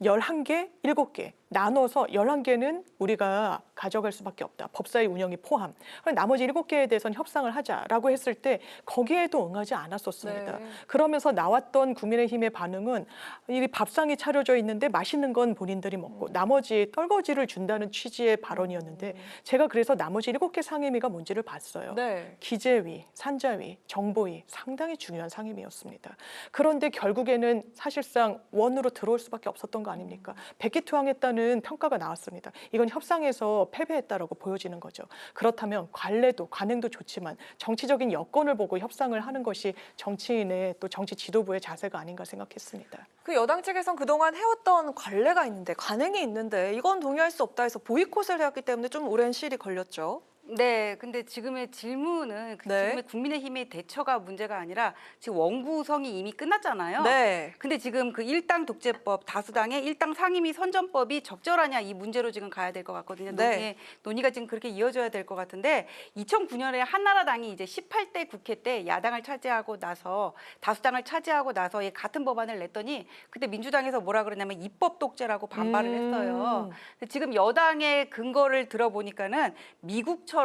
11개, 7개 나눠서 11개는 우리가 가져갈 수밖에 없다. 법사위 운영이 포함. 나머지 7개에 대해서는 협상을 하자라고 했을 때 거기에도 응하지 않았었습니다. 네. 그러면서 나왔던 국민의힘의 반응은 이 밥상이 차려져 있는데 맛있는 건 본인들이 먹고 나머지 떨거지를 준다는 취지의 발언이었는데 제가 그래서 나머지 7개 상임위가 뭔지를 봤어요. 네. 기재위, 산자위, 정보위 상당히 중요한 상임위였습니다. 그런데 결국에는 사실상 원으로 들어올 수밖에 없었던 거 아닙니까? 백기투항했다는 평가가 나왔습니다. 이건 협상에서 패배했다라고 보여지는 거죠. 그렇다면 관행도 좋지만 정치적인 여건을 보고 협상을 하는 것이 정치인의 또 정치 지도부의 자세가 아닌가 생각했습니다. 그 여당 측에선 그동안 해왔던 관례가 있는데 관행이 있는데 이건 동의할 수 없다 해서 보이콧을 해왔기 때문에 좀 오랜 시일이 걸렸죠. 네, 근데 지금의 질문은 지금의 국민의힘의 대처가 문제가 아니라 지금 원구성이 이미 끝났잖아요. 네. 근데 지금 그 일당 독재법, 다수당의 일당 상임위 선전법이 적절하냐 이 문제로 지금 가야 될 것 같거든요. 네. 논의가 지금 그렇게 이어져야 될 것 같은데 2009년에 한나라당이 이제 18대 국회 때 야당을 차지하고 나서 다수당을 차지하고 나서 같은 법안을 냈더니 그때 민주당에서 뭐라 그러냐면 입법 독재라고 반발을 했어요. 근데 지금 여당의 근거를 들어보니까는 미국처럼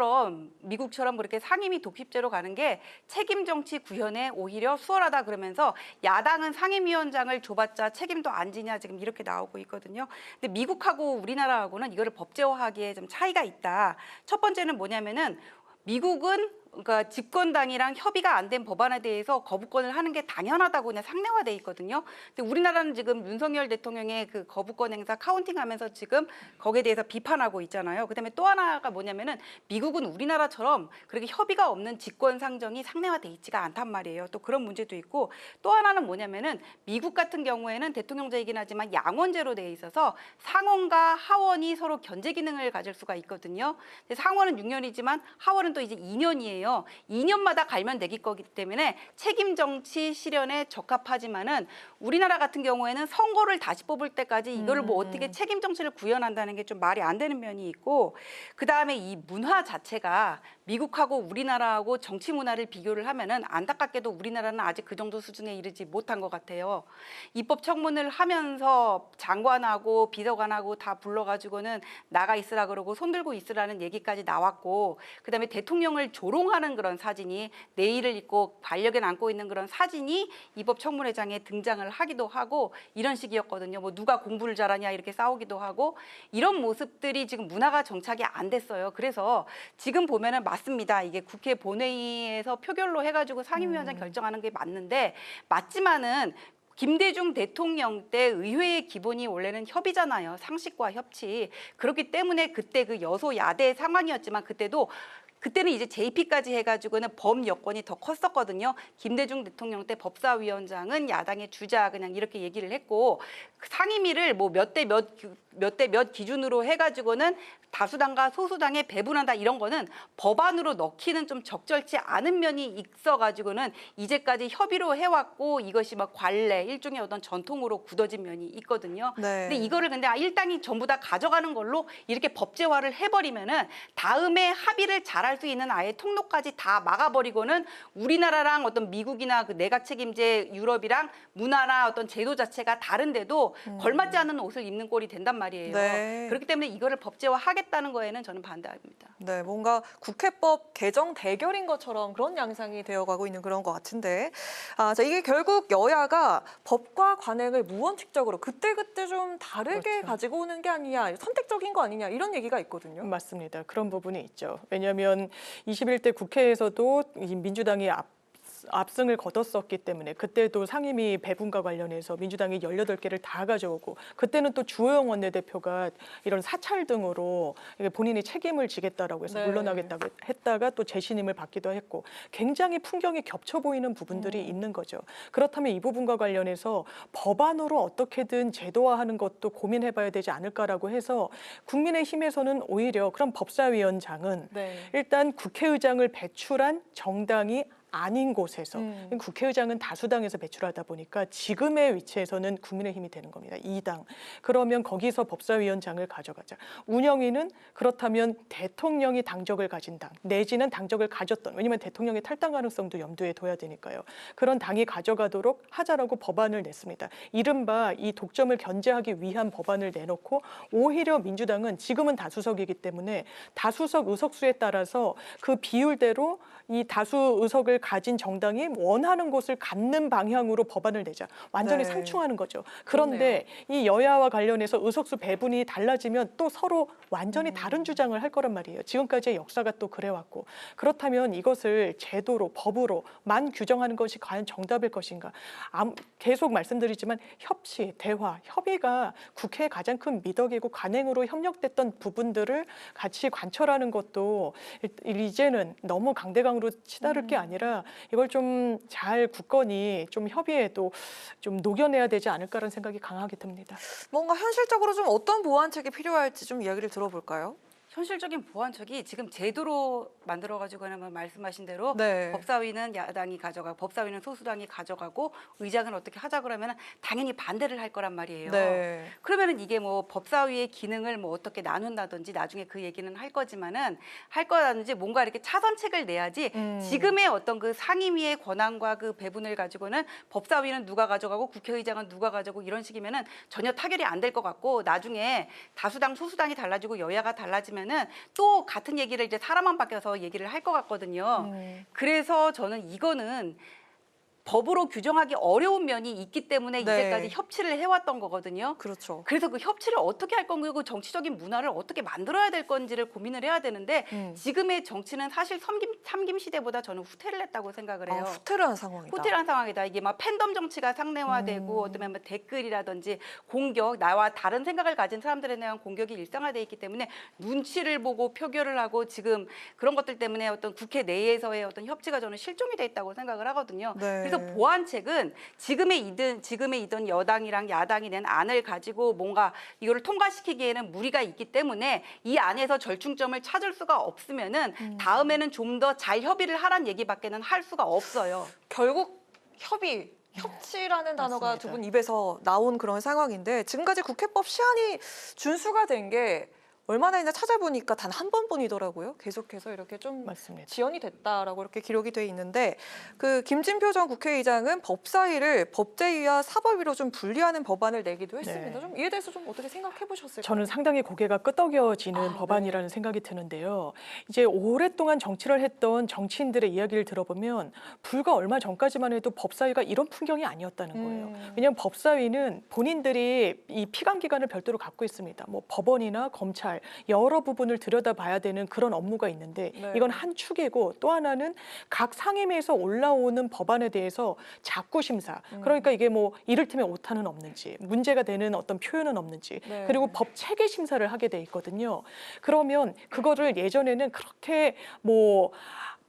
그렇게 상임위 독립제로 가는 게 책임 정치 구현에 오히려 수월하다 그러면서 야당은 상임위원장을 줘봤자 책임도 안 지냐 지금 이렇게 나오고 있거든요. 근데 미국하고 우리나라하고는 이거를 법제화하기에 좀 차이가 있다. 첫 번째는 뭐냐면은 미국은 그러니까 집권당이랑 협의가 안 된 법안에 대해서 거부권을 하는 게 당연하다고 그냥 상례화돼 있거든요. 근데 우리나라는 지금 윤석열 대통령의 그 거부권 행사 카운팅하면서 지금 거기에 대해서 비판하고 있잖아요. 그다음에 또 하나가 뭐냐면은 미국은 우리나라처럼 그렇게 협의가 없는 직권 상정이 상례화돼 있지가 않단 말이에요. 또 그런 문제도 있고 또 하나는 뭐냐면은 미국 같은 경우에는 대통령제이긴 하지만 양원제로 돼 있어서 상원과 하원이 서로 견제 기능을 가질 수가 있거든요. 근데 상원은 6년이지만 하원은 또 이제 2년이에요. 2년마다 갈면 되기 거기 때문에 책임 정치 실현에 적합하지만은 우리나라 같은 경우에는 선거를 다시 뽑을 때까지 이거를 뭐 어떻게 책임 정치를 구현한다는 게 좀 말이 안 되는 면이 있고 그다음에 이 문화 자체가 미국하고 우리나라하고 정치 문화를 비교를 하면은 안타깝게도 우리나라는 아직 그 정도 수준에 이르지 못한 것 같아요. 입법 청문을 하면서 장관하고 비서관하고 다 불러가지고는 나가 있으라 그러고 손들고 있으라는 얘기까지 나왔고 그다음에 대통령을 조롱하는 그런 사진이 내의를 입고 반려견 안고 있는 그런 사진이 입법 청문회장에 등장을 하기도 하고 이런 식이었거든요. 뭐 누가 공부를 잘하냐 이렇게 싸우기도 하고 이런 모습들이 지금 문화가 정착이 안 됐어요. 그래서 지금 보면은 맞습니다. 이게 국회 본회의에서 표결로 해가지고 상임위원장 결정하는 게 맞는데 맞지만은 김대중 대통령 때 의회의 기본이 원래는 협의잖아요. 상식과 협치. 그렇기 때문에 그때 그 여소야대 상황이었지만 그때는 이제 JP까지 해가지고는 범 여건이 더 컸었거든요. 김대중 대통령 때 법사위원장은 야당의 주자 그냥 이렇게 얘기를 했고 상임위를 뭐 몇 대 몇 기준으로 해가지고는 다수당과 소수당에 배분한다 이런 거는 법안으로 넣기는 좀 적절치 않은 면이 있어가지고는 이제까지 협의로 해왔고 이것이 막 관례 일종의 어떤 전통으로 굳어진 면이 있거든요. 네. 근데 이거를 근데 일당이 전부 다 가져가는 걸로 이렇게 법제화를 해버리면은 다음에 합의를 잘할 수 있는 아예 통로까지 다 막아버리고는 우리나라랑 어떤 미국이나 그 내각 책임제 유럽이랑 문화나 어떤 제도 자체가 다른데도 걸맞지 않은 옷을 입는 꼴이 된단 말이에요. 네. 그렇기 때문에 이거를 법제화하겠다는 거에는 저는 반대합니다. 네, 뭔가 국회법 개정 대결인 것처럼 그런 양상이 되어가고 있는 그런 것 같은데 자, 이게 결국 여야가 법과 관행을 무원칙적으로 그때그때 좀 다르게 가지고 오는 게 아니냐, 선택적인 거 아니냐 이런 얘기가 있거든요. 맞습니다. 그런 부분이 있죠. 왜냐하면 21대 국회에서도 이 민주당이 압승을 거뒀었기 때문에 그때도 상임위 배분과 관련해서 민주당이 18개를 다 가져오고 그때는 또 주호영 원내대표가 이런 사찰 등으로 본인이 책임을 지겠다라고 해서 물러나겠다고 했다가 또 재신임을 받기도 했고 굉장히 풍경이 겹쳐 보이는 부분들이 있는 거죠. 그렇다면 이 부분과 관련해서 법안으로 어떻게든 제도화하는 것도 고민해봐야 되지 않을까라고 해서 국민의힘에서는 오히려 그럼 법사위원장은 일단 국회의장을 배출한 정당이 아닌 곳에서 국회의장은 다수당에서 배출하다 보니까 지금의 위치에서는 국민의힘이 되는 겁니다. 2당. 그러면 거기서 법사위원장을 가져가자. 운영위는 그렇다면 대통령이 당적을 가진 당 내지는 당적을 가졌던, 왜냐하면 대통령의 탈당 가능성도 염두에 둬야 되니까요. 그런 당이 가져가도록 하자라고 법안을 냈습니다. 이른바 이 독점을 견제하기 위한 법안을 내놓고 오히려 민주당은 지금은 다수석이기 때문에 다수석 의석수에 따라서 그 비율대로 이 다수 의석을 가진 정당이 원하는 곳을 갖는 방향으로 법안을 내자. 완전히 상충하는 거죠. 그런데 이 여야와 관련해서 의석수 배분이 달라지면 또 서로 완전히 다른 주장을 할 거란 말이에요. 지금까지의 역사가 또 그래왔고. 그렇다면 이것을 제도로 법으로만 규정하는 것이 과연 정답일 것인가. 계속 말씀드리지만 협치, 대화, 협의가 국회의 가장 큰 미덕이고 관행으로 협력됐던 부분들을 같이 관철하는 것도 이제는 너무 강대강으로 치다를 게 아니라 이걸 좀 잘 굳건히 좀 협의에도 좀 녹여내야 되지 않을까라는 생각이 강하게 듭니다. 뭔가 현실적으로 좀 어떤 보완책이 필요할지 좀 이야기를 들어볼까요? 현실적인 보완책이 지금 제도로 만들어가지고 하면 말씀하신 대로 네. 법사위는 야당이 가져가고 법사위는 소수당이 가져가고 의장은 어떻게 하자 그러면 당연히 반대를 할 거란 말이에요. 네. 그러면은 이게 뭐 법사위의 기능을 뭐 어떻게 나눈다든지 나중에 그 얘기는 할 거지만은 할 거라든지 뭔가 이렇게 차선책을 내야지 지금의 어떤 그 상임위의 권한과 그 배분을 가지고는 법사위는 누가 가져가고 국회의장은 누가 가져가고 이런 식이면은 전혀 타결이 안 될 것 같고 나중에 다수당 소수당이 달라지고 여야가 달라지면 또 같은 얘기를 이제 사람만 바뀌어서 얘기를 할 것 같거든요. 그래서 저는 이거는 법으로 규정하기 어려운 면이 있기 때문에 이제까지 협치를 해왔던 거거든요. 그렇죠. 그래서 그 협치를 어떻게 할 건고 정치적인 문화를 어떻게 만들어야 될 건지를 고민을 해야 되는데 지금의 정치는 사실 삼김 시대보다 저는 후퇴를 했다고 생각을 해요. 후퇴를 한 상황이다. 후퇴를 한 상황이다. 이게 막 팬덤 정치가 상대화되고 어쩌면 뭐 댓글이라든지 공격, 나와 다른 생각을 가진 사람들에 대한 공격이 일상화돼 있기 때문에 눈치를 보고 표결을 하고 지금 그런 것들 때문에 어떤 국회 내에서의 어떤 협치가 저는 실종이 돼 있다고 생각을 하거든요. 그래서 보완책은 지금의 이던 여당이랑 야당이 낸 안을 가지고 뭔가 이거를 통과시키기에는 무리가 있기 때문에 이 안에서 절충점을 찾을 수가 없으면은 다음에는 좀 더 잘 협의를 하란 얘기밖에는 할 수가 없어요. 결국 협치라는 단어가 두 분 입에서 나온 그런 상황인데 지금까지 국회법 시한이 준수가 된 게 얼마나 있나 찾아보니까 단 한 번뿐이더라고요. 계속해서 이렇게 좀 지연이 됐다라고 이렇게 기록이 돼 있는데 그 김진표 전 국회의장은 법사위를 법제위와 사법위로 좀 분리하는 법안을 내기도 했습니다. 좀 이에 대해서 좀 어떻게 생각해 보셨을까요? 저는 상당히 고개가 끄덕여지는 법안이라는 생각이 드는데요. 이제 오랫동안 정치를 했던 정치인들의 이야기를 들어보면 불과 얼마 전까지만 해도 법사위가 이런 풍경이 아니었다는 거예요. 왜냐하면 법사위는 본인들이 이 피감 기관을 별도로 갖고 있습니다. 뭐 법원이나 검찰 여러 부분을 들여다봐야 되는 그런 업무가 있는데 이건 한 축이고 또 하나는 각 상임위에서 올라오는 법안에 대해서 자구 심사. 그러니까 이게 뭐 이를테면 오타는 없는지 문제가 되는 어떤 표현은 없는지 그리고 법 체계 심사를 하게 돼 있거든요. 그러면 그거를 예전에는 그렇게 뭐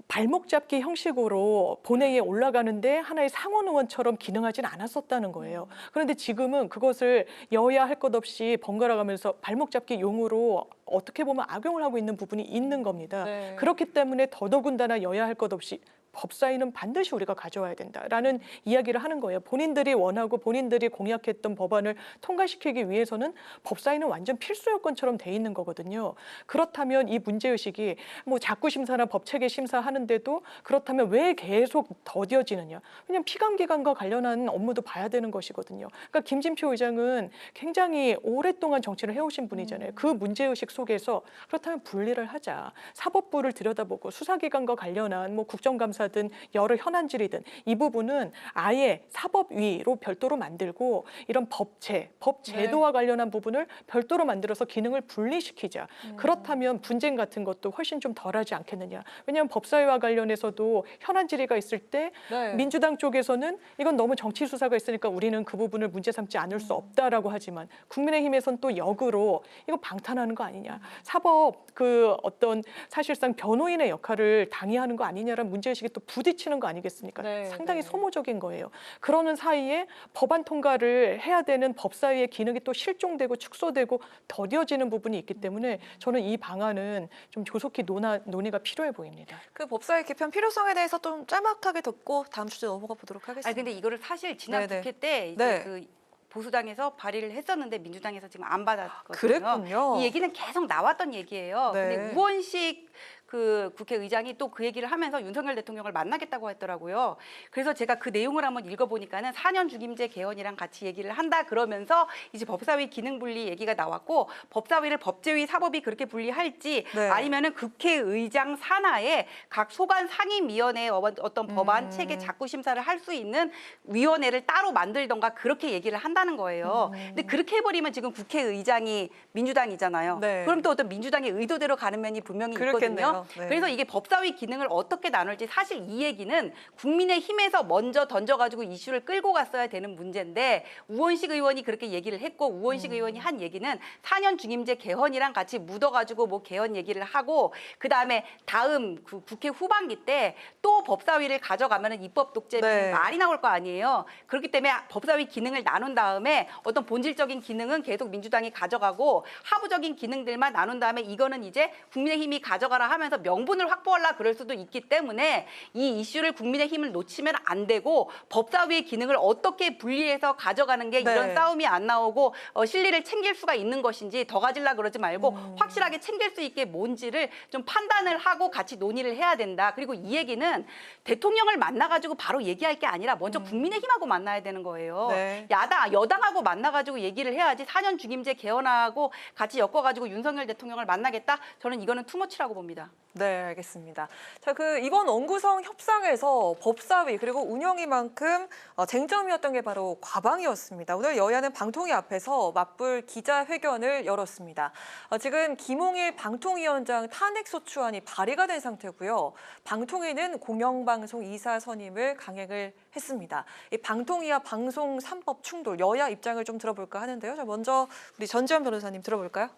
발목 잡기 형식으로 본회의에 올라가는데 하나의 상원 의원처럼 기능하지는 않았었다는 거예요. 그런데 지금은 그것을 여야 할 것 없이 번갈아 가면서 발목 잡기 용으로 어떻게 보면 악용을 하고 있는 부분이 있는 겁니다. 그렇기 때문에 더더군다나 여야 할 것 없이 법사위는 반드시 우리가 가져와야 된다라는 이야기를 하는 거예요. 본인들이 원하고 본인들이 공약했던 법안을 통과시키기 위해서는 법사위는 완전 필수 요건처럼 돼 있는 거거든요. 그렇다면 이 문제의식이 뭐 자구 심사나 법체계 심사하는데도 그렇다면 왜 계속 더뎌지느냐. 왜냐하면 피감기관과 관련한 업무도 봐야 되는 것이거든요. 그러니까 김진표 의장은 굉장히 오랫동안 정치를 해오신 분이잖아요. 그 문제의식 속에서 그렇다면 분리를 하자. 사법부를 들여다보고 수사기관과 관련한 뭐 국정감사 든 여러 현안질이든 이 부분은 아예 사법위로 별도로 만들고 이런 법제도와 관련한 부분을 별도로 만들어서 기능을 분리시키자. 그렇다면 분쟁 같은 것도 훨씬 좀 덜하지 않겠느냐. 왜냐하면 법사위와 관련해서도 현안질의가 있을 때 민주당 쪽에서는 이건 너무 정치 수사가 있으니까 우리는 그 부분을 문제 삼지 않을 수 없다라고 하지만 국민의힘에서는 또 역으로 이거 방탄하는 거 아니냐. 사법 그 어떤 사실상 변호인의 역할을 당위하는 거 아니냐라는 문제의식이 또 부딪히는 거 아니겠습니까? 네, 상당히 네. 소모적인 거예요. 그러는 사이에 법안 통과를 해야 되는 법사위의 기능이 또 실종되고 축소되고 더뎌지는 부분이 있기 때문에 저는 이 방안은 좀 조속히 논의가 필요해 보입니다. 그 법사위 개편 필요성에 대해서 좀 짤막하게 듣고 다음 주제 넘어가 보도록 하겠습니다. 아니 근데 이거를 사실 지난 네네. 국회 때 이제 네. 그 보수당에서 발의를 했었는데 민주당에서 지금 안 받았거든요. 그랬군요. 이 얘기는 계속 나왔던 얘기예요. 네. 근데 우원식 그 국회의장이 또 그 얘기를 하면서 윤석열 대통령을 만나겠다고 했더라고요. 그래서 제가 그 내용을 한번 읽어보니까는 4년 중임제 개헌이랑 같이 얘기를 한다 그러면서 이제 법사위 기능 분리 얘기가 나왔고 법사위를 법제위 사법이 그렇게 분리할지 네. 아니면은 국회의장 산하에 각 소관 상임위원회의 어떤 법안 체계 작구 심사를 할 수 있는 위원회를 따로 만들던가 그렇게 얘기를 한다는 거예요. 근데 그렇게 해버리면 지금 국회의장이 민주당이잖아요. 네. 그럼 또 어떤 민주당의 의도대로 가는 면이 분명히 그렇겠네요. 있거든요. 네. 그래서 이게 법사위 기능을 어떻게 나눌지 사실 이 얘기는 국민의힘에서 먼저 던져가지고 이슈를 끌고 갔어야 되는 문제인데 우원식 의원이 그렇게 얘기를 했고 우원식 의원이 한 얘기는 4년 중임제 개헌이랑 같이 묻어가지고 뭐 개헌 얘기를 하고 그다음에 다음 그 국회 후반기 때 또 법사위를 가져가면은 입법 독재 네. 말이 나올 거 아니에요. 그렇기 때문에 법사위 기능을 나눈 다음에 어떤 본질적인 기능은 계속 민주당이 가져가고 하부적인 기능들만 나눈 다음에 이거는 이제 국민의힘이 가져가라 하면서 명분을 확보하려 그럴 수도 있기 때문에 이 이슈를 국민의힘을 놓치면 안 되고 법사위의 기능을 어떻게 분리해서 가져가는 게 네. 이런 싸움이 안 나오고 실리를 챙길 수가 있는 것인지 더 가질라 그러지 말고 확실하게 챙길 수 있게 뭔지를 좀 판단을 하고 같이 논의를 해야 된다. 그리고 이 얘기는 대통령을 만나가지고 바로 얘기할 게 아니라 먼저 국민의힘하고 만나야 되는 거예요. 네. 여당하고 만나가지고 얘기를 해야지 4년 중임제 개헌하고 같이 엮어가지고 윤석열 대통령을 만나겠다. 저는 이거는 투머치라고 봅니다. 네, 알겠습니다. 자, 이번 원구성 협상에서 법사위 그리고 운영위만큼 쟁점이었던 게 바로 과방이었습니다. 오늘 여야는 방통위 앞에서 맞불 기자회견을 열었습니다. 지금 김홍일 방통위원장 탄핵소추안이 발의가 된 상태고요. 방통위는 공영방송 이사 선임을 강행을 했습니다. 이 방통위와 방송 3법 충돌, 여야 입장을 좀 들어볼까 하는데요. 자, 먼저 우리 전지현 변호사님 들어볼까요?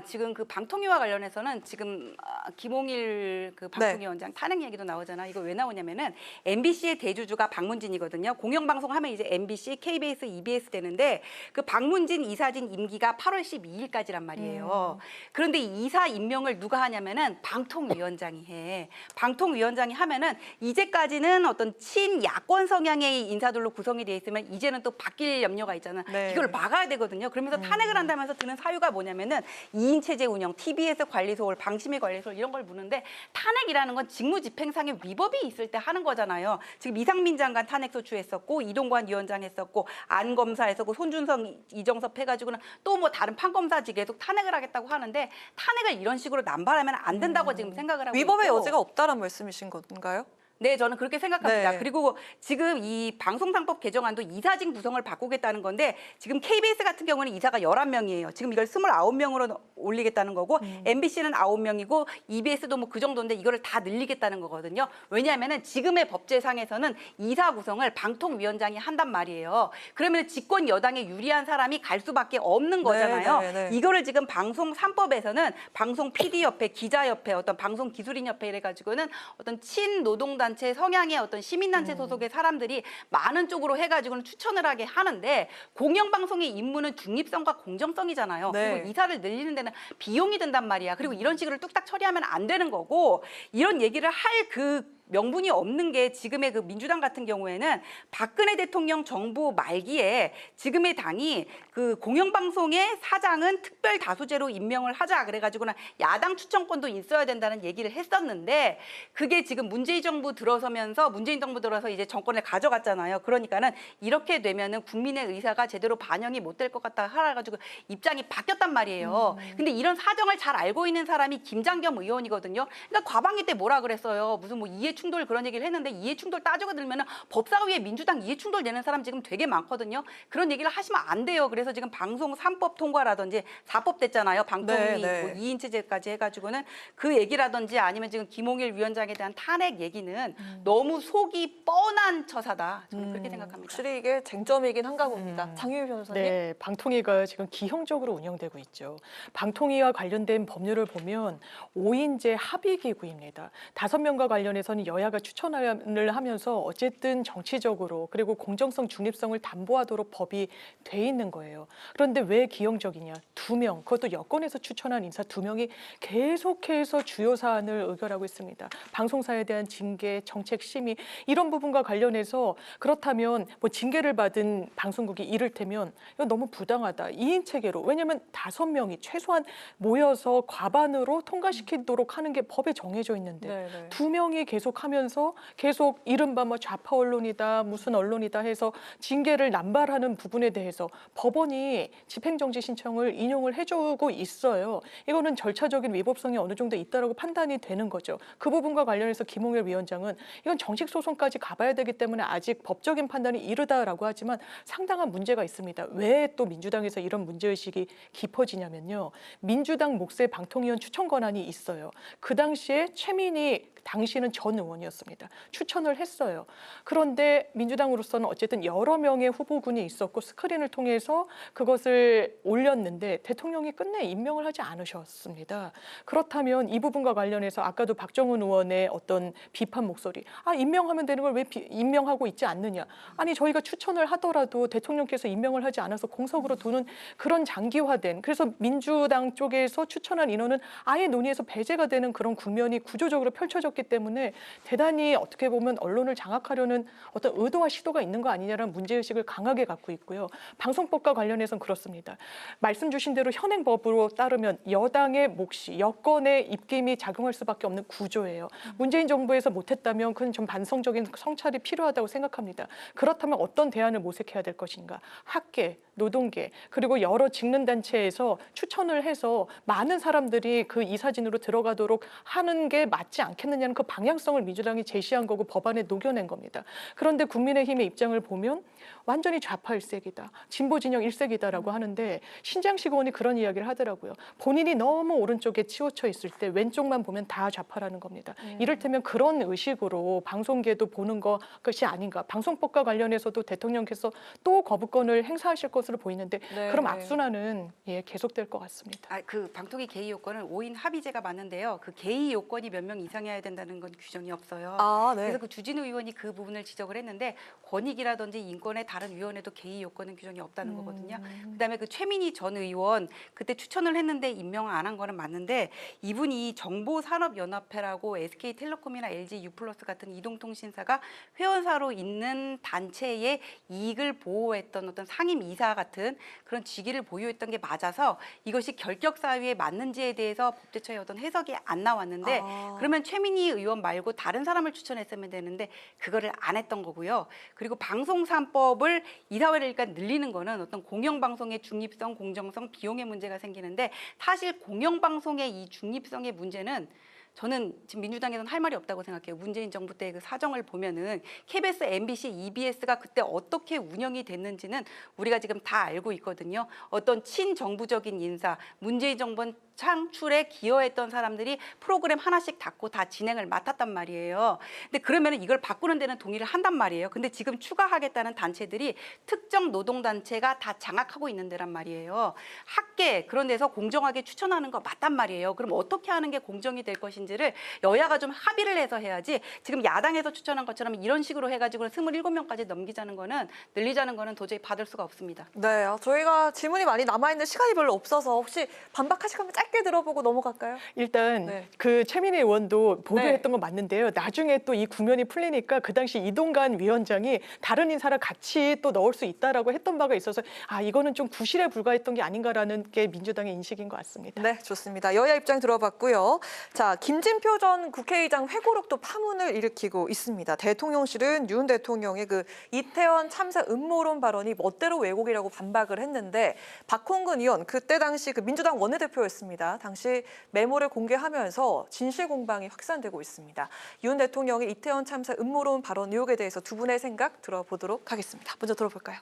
지금 그 방통위와 관련해서는 지금 김홍일 그 방통위원장 탄핵 얘기도 나오잖아. 이거 왜 나오냐면은 MBC의 대주주가 박문진이거든요. 공영방송 하면 이제 MBC, KBS, EBS 되는데 그 박문진 이사진 임기가 8월 12일까지란 말이에요. 그런데 이 이사 임명을 누가 하냐면은 방통위원장이 해. 방통위원장이 하면은 이제까지는 어떤 친야권 성향의 인사들로 구성이 돼 있으면 이제는 또 바뀔 염려가 있잖아. 네. 이걸 막아야 되거든요. 그러면서 탄핵을 한다면서 드는 사유가 뭐냐면은 2인 체제 운영, TBS 관리소홀, 방심위 관리소홀 이런 걸 묻는데 탄핵이라는 건 직무집행상의 위법이 있을 때 하는 거잖아요. 지금 이상민 장관 탄핵 소추했었고 이동관 위원장 했었고 안 검사 했었고 손준성, 이정섭 해가지고는 또 뭐 다른 판검사직 계속 탄핵을 하겠다고 하는데 탄핵을 이런 식으로 남발하면 안 된다고 지금 생각을 하고 위법의 있고. 여지가 없다는 말씀이신 건가요? 네, 저는 그렇게 생각합니다. 네. 그리고 지금 이 방송상법 개정안도 이사진 구성을 바꾸겠다는 건데 지금 KBS 같은 경우는 이사가 11명이에요. 지금 이걸 29명으로 올리겠다는 거고 MBC는 9명이고 EBS도 뭐 그 정도인데 이거를 다 늘리겠다는 거거든요. 왜냐하면은 지금의 법제상에서는 이사 구성을 방통위원장이 한단 말이에요. 그러면 집권 여당에 유리한 사람이 갈 수밖에 없는 거잖아요. 네. 이거를 지금 방송 3법에서는 방송 PD협회, 기자협회, 어떤 방송 기술인협회 이래가지고는 어떤 친노동단 단체 성향의 어떤 시민단체 소속의 사람들이 많은 쪽으로 해가지고는 추천을 하게 하는데 공영방송의 임무는 중립성과 공정성이잖아요. 네. 그리고 이사를 늘리는 데는 비용이 든단 말이야. 그리고 이런 식으로 뚝딱 처리하면 안 되는 거고 이런 얘기를 할 그 명분이 없는 게 지금의 그 민주당 같은 경우에는 박근혜 대통령 정부 말기에 지금의 당이 그 공영방송의 사장은 특별 다수제로 임명을 하자 그래가지고는 야당 추천권도 있어야 된다는 얘기를 했었는데 그게 지금 문재인 정부 들어서면서 문재인 정부 들어서 이제 정권을 가져갔잖아요. 그러니까는 이렇게 되면은 국민의 의사가 제대로 반영이 못 될 것 같다 하라가지고 입장이 바뀌었단 말이에요. 근데 이런 사정을 잘 알고 있는 사람이 김장겸 의원이거든요. 그러니까 과방위 때 뭐라 그랬어요. 무슨 뭐 이해 충돌 그런 얘기를 했는데 이해 충돌 따지고 들면은 법사위에 민주당 이해 충돌 내는 사람 지금 되게 많거든요. 그런 얘기를 하시면 안 돼요. 그래서 지금 방송 3법 통과라든지 4법 됐잖아요. 방통위 뭐 2인 체제까지 해가지고는 그 얘기라든지 아니면 지금 김홍일 위원장에 대한 탄핵 얘기는 너무 속이 뻔한 처사다. 저는 그렇게 생각합니다. 확실히 이게 쟁점이긴 한가 봅니다. 장유희 변호사님. 네, 방통위가 지금 기형적으로 운영되고 있죠. 방통위와 관련된 법률을 보면 5인제 합의기구입니다. 5명과 관련해서는 여야가 추천을 하면서 어쨌든 정치적으로 그리고 공정성, 중립성을 담보하도록 법이 돼 있는 거예요. 그런데 왜 기형적이냐? 2명, 그것도 여권에서 추천한 인사 2명이 계속해서 주요 사안을 의결하고 있습니다. 방송사에 대한 징계, 정책 심의 이런 부분과 관련해서 그렇다면 뭐 징계를 받은 방송국이 이를테면 이거 너무 부당하다. 2인 체계로. 왜냐하면 5명이 최소한 모여서 과반으로 통과시키도록 하는 게 법에 정해져 있는데 네네. 2명이 계속하면서 계속 이른바 뭐 좌파 언론이다 무슨 언론이다 해서 징계를 남발하는 부분에 대해서 법원이 집행정지 신청을 인용을 해주고 있어요. 이거는 절차적인 위법성이 어느 정도 있다라고 판단이 되는 거죠. 그 부분과 관련해서 김홍일 위원장은 이건 정식 소송까지 가봐야 되기 때문에 아직 법적인 판단이 이르다라고 하지만 상당한 문제가 있습니다. 왜 또 민주당에서 이런 문제의식이 깊어지냐면요. 민주당 몫의 방통위원 추천 권한이 있어요. 그 당시에 최민희 당시는 전 의원이었습니다. 추천을 했어요. 그런데 민주당으로서는 어쨌든 여러 명의 후보군이 있었고 스크린을 통해서 그것을 올렸는데 대통령이 끝내 임명을 하지 않으셨습니다. 그렇다면 이 부분과 관련해서 아까도 박정훈 의원의 어떤 비판 목소리, 임명하면 되는 걸 왜 임명하고 있지 않느냐. 아니 저희가 추천을 하더라도 대통령께서 임명을 하지 않아서 공석으로 두는 그런 장기화된, 그래서 민주당 쪽에서 추천한 인원은 아예 논의에서 배제가 되는 그런 국면이 구조적으로 펼쳐졌기 때문에 대단히 어떻게 보면 언론을 장악하려는 어떤 의도와 시도가 있는 거 아니냐라는 문제의식을 강하게 갖고 있고요. 방송법과 관련해서는 그렇습니다. 말씀 주신 대로 현행법으로 따르면 여당의 몫이 여권의 입김이 작용할 수밖에 없는 구조예요. 문재인 정부에서 못했다면 그건 좀 반성적인 성찰이 필요하다고 생각합니다. 그렇다면 어떤 대안을 모색해야 될 것인가. 학계, 노동계 그리고 여러 직능단체에서 추천을 해서 많은 사람들이 그 이사진으로 들어가도록 하는 게 맞지 않겠느냐는 그 방향성을 민주당이 제시한 거고 법안에 녹여낸 겁니다. 그런데 국민의힘의 입장을 보면 완전히 좌파 일색이다. 진보 진영 일색이다라고 하는데 신장식 의원이 그런 이야기를 하더라고요. 본인이 너무 오른쪽에 치우쳐 있을 때 왼쪽만 보면 다 좌파라는 겁니다. 이를테면 그런 의식으로 방송계도 보는 것이 아닌가. 방송법과 관련해서도 대통령께서 또 거부권을 행사하실 것으로 보이는데 네. 그럼 악순환은 계속될 것 같습니다. 그 방통위 개의 요건은 5인 합의제가 맞는데요. 그 개의 요건이 몇 명 이상이어야 된다는 건 규정이 없어요. 네. 그래서 그 주진우 의원이 그 부분을 지적을 했는데 권익이라든지 인권의 다른 위원회도 개의 요건은 규정이 없다는 거거든요. 그다음에 그 최민희 전 의원 그때 추천을 했는데 임명 안 한 거는 맞는데 이분이 정보산업연합회라고 SK텔레콤이나 LG U+ 같은 이동통신사가 회원사로 있는 단체의 이익을 보호했던 어떤 상임 이사 같은 그런 직위를 보유했던 게 맞아서 이것이 결격 사유에 맞는지에 대해서 법제처의 어떤 해석이 안 나왔는데 그러면 최민희 의원 말고 다른 사람을 추천했으면 되는데 그거를 안 했던 거고요. 그리고 방송 3법을 이사회를 일단 늘리는 거는 어떤 공영방송의 중립성, 공정성, 비용의 문제가 생기는데 사실 공영방송의 이 중립성의 문제는 저는 지금 민주당에서는 할 말이 없다고 생각해요. 문재인 정부 때 그 사정을 보면은 KBS, MBC, EBS가 그때 어떻게 운영이 됐는지는 우리가 지금 다 알고 있거든요. 어떤 친정부적인 인사, 문재인 정부 창출에 기여했던 사람들이 프로그램 하나씩 닫고 다 진행을 맡았단 말이에요. 근데 그러면은 이걸 바꾸는 데는 동의를 한단 말이에요. 근데 지금 추가하겠다는 단체들이 특정 노동단체가 다 장악하고 있는 데란 말이에요. 학계 그런 데서 공정하게 추천하는 거 맞단 말이에요. 그럼 어떻게 하는 게 공정이 될 것인지를 여야가 좀 합의를 해서 해야지 지금 야당에서 추천한 것처럼 이런 식으로 해가지고 27명까지 넘기자는 거는 늘리자는 거는 도저히 받을 수가 없습니다. 네, 저희가 질문이 많이 남아있는 시간이 별로 없어서 혹시 반박하실 거면 짧게 들어보고 넘어갈까요? 일단 그 최민희 의원도 보도했던 건 맞는데요. 나중에 또 이 국면이 풀리니까 그 당시 이동관 위원장이 다른 인사를 같이 또 넣을 수 있다라고 했던 바가 있어서 이거는 좀 구실에 불과했던 게 아닌가라는 게 민주당의 인식인 것 같습니다. 네, 좋습니다. 여야 입장 들어봤고요. 자, 김진표 전 국회의장 회고록도 파문을 일으키고 있습니다. 대통령실은 윤 대통령의 그 이태원 참사 음모론 발언이 멋대로 왜곡이라고 반박을 했는데 박홍근 의원 그때 당시 그 민주당 원내대표였습니다. 당시 메모를 공개하면서 진실 공방이 확산되고 있습니다. 윤 대통령의 이태원 참사 음모론 발언 의혹에 대해서 두 분의 생각 들어보도록 하겠습니다. 먼저 들어볼까요?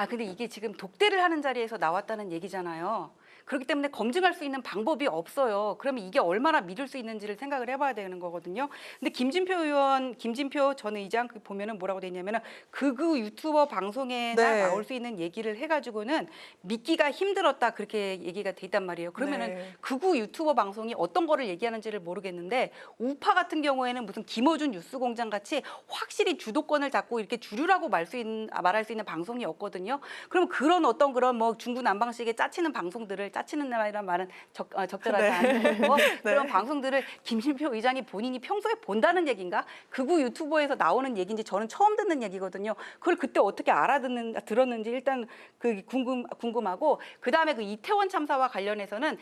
근데 이게 지금 독대를 하는 자리에서 나왔다는 얘기잖아요. 그렇기 때문에 검증할 수 있는 방법이 없어요. 그러면 이게 얼마나 믿을 수 있는지를 생각을 해봐야 되는 거거든요. 근데 김진표 전 의장 보면은 뭐라고 돼 있냐면은 극우 유튜버 방송에나 네. 나올 수 있는 얘기를 해가지고는 믿기가 힘들었다 그렇게 얘기가 돼 있단 말이에요. 그러면은 네. 극우 유튜버 방송이 어떤 거를 얘기하는지를 모르겠는데 우파 같은 경우에는 무슨 김어준 뉴스공장 같이 확실히 주도권을 잡고 이렇게 주류라고 말할 수 있는 방송이 없거든요. 그럼 그런 어떤 그런 뭐 중구난방식의 짜치는 방송들을 짜치는 말은 적절하지 네. 않은 거고 네. 그런 방송들을 김진표 의장이 본인이 평소에 본다는 얘기인가? 극우 유튜버에서 나오는 얘기인지 저는 처음 듣는 얘기거든요. 그걸 그때 어떻게 들었는지 일단 그 궁금하고 그다음에 그 이태원 참사와 관련해서는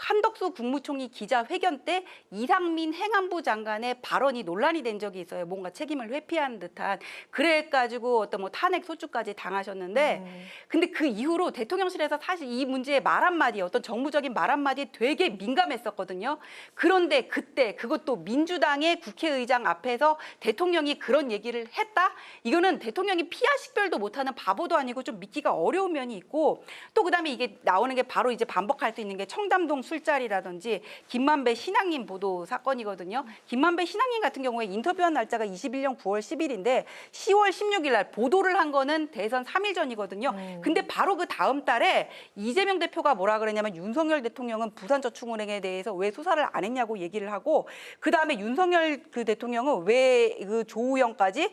한덕수 국무총리 기자회견 때 이상민 행안부 장관의 발언이 논란이 된 적이 있어요. 뭔가 책임을 회피하는 듯한. 그래가지고 어떤 뭐 탄핵 소추까지 당하셨는데 근데 그 이후로 대통령실에서 사실 이 문제의 말 한마디 어떤 정무적인 말 한마디에 되게 민감했었거든요. 그런데 그때 그것도 민주당의 국회의장 앞에서 대통령이 그런 얘기를 했다? 이거는 대통령이 피하 식별도 못하는 바보도 아니고 좀 믿기가 어려운 면이 있고 또 그다음에 이게 나오는 게 바로 이제 반복할 수 있는 게 청담동 술자리라든지 김만배 신앙님 보도 사건이거든요. 김만배 신앙님 같은 경우에 인터뷰한 날짜가 21년 9월 10일인데 10월 16일 날 보도를 한 거는 대선 3일 전이거든요. 근데 바로 그 다음 달에 이재명 대표가 뭐라 그랬냐면 윤석열 대통령은 부산저축은행에 대해서 왜 수사를 안 했냐고 얘기를 하고 그다음에 윤석열 그 대통령은 왜 그 조우영까지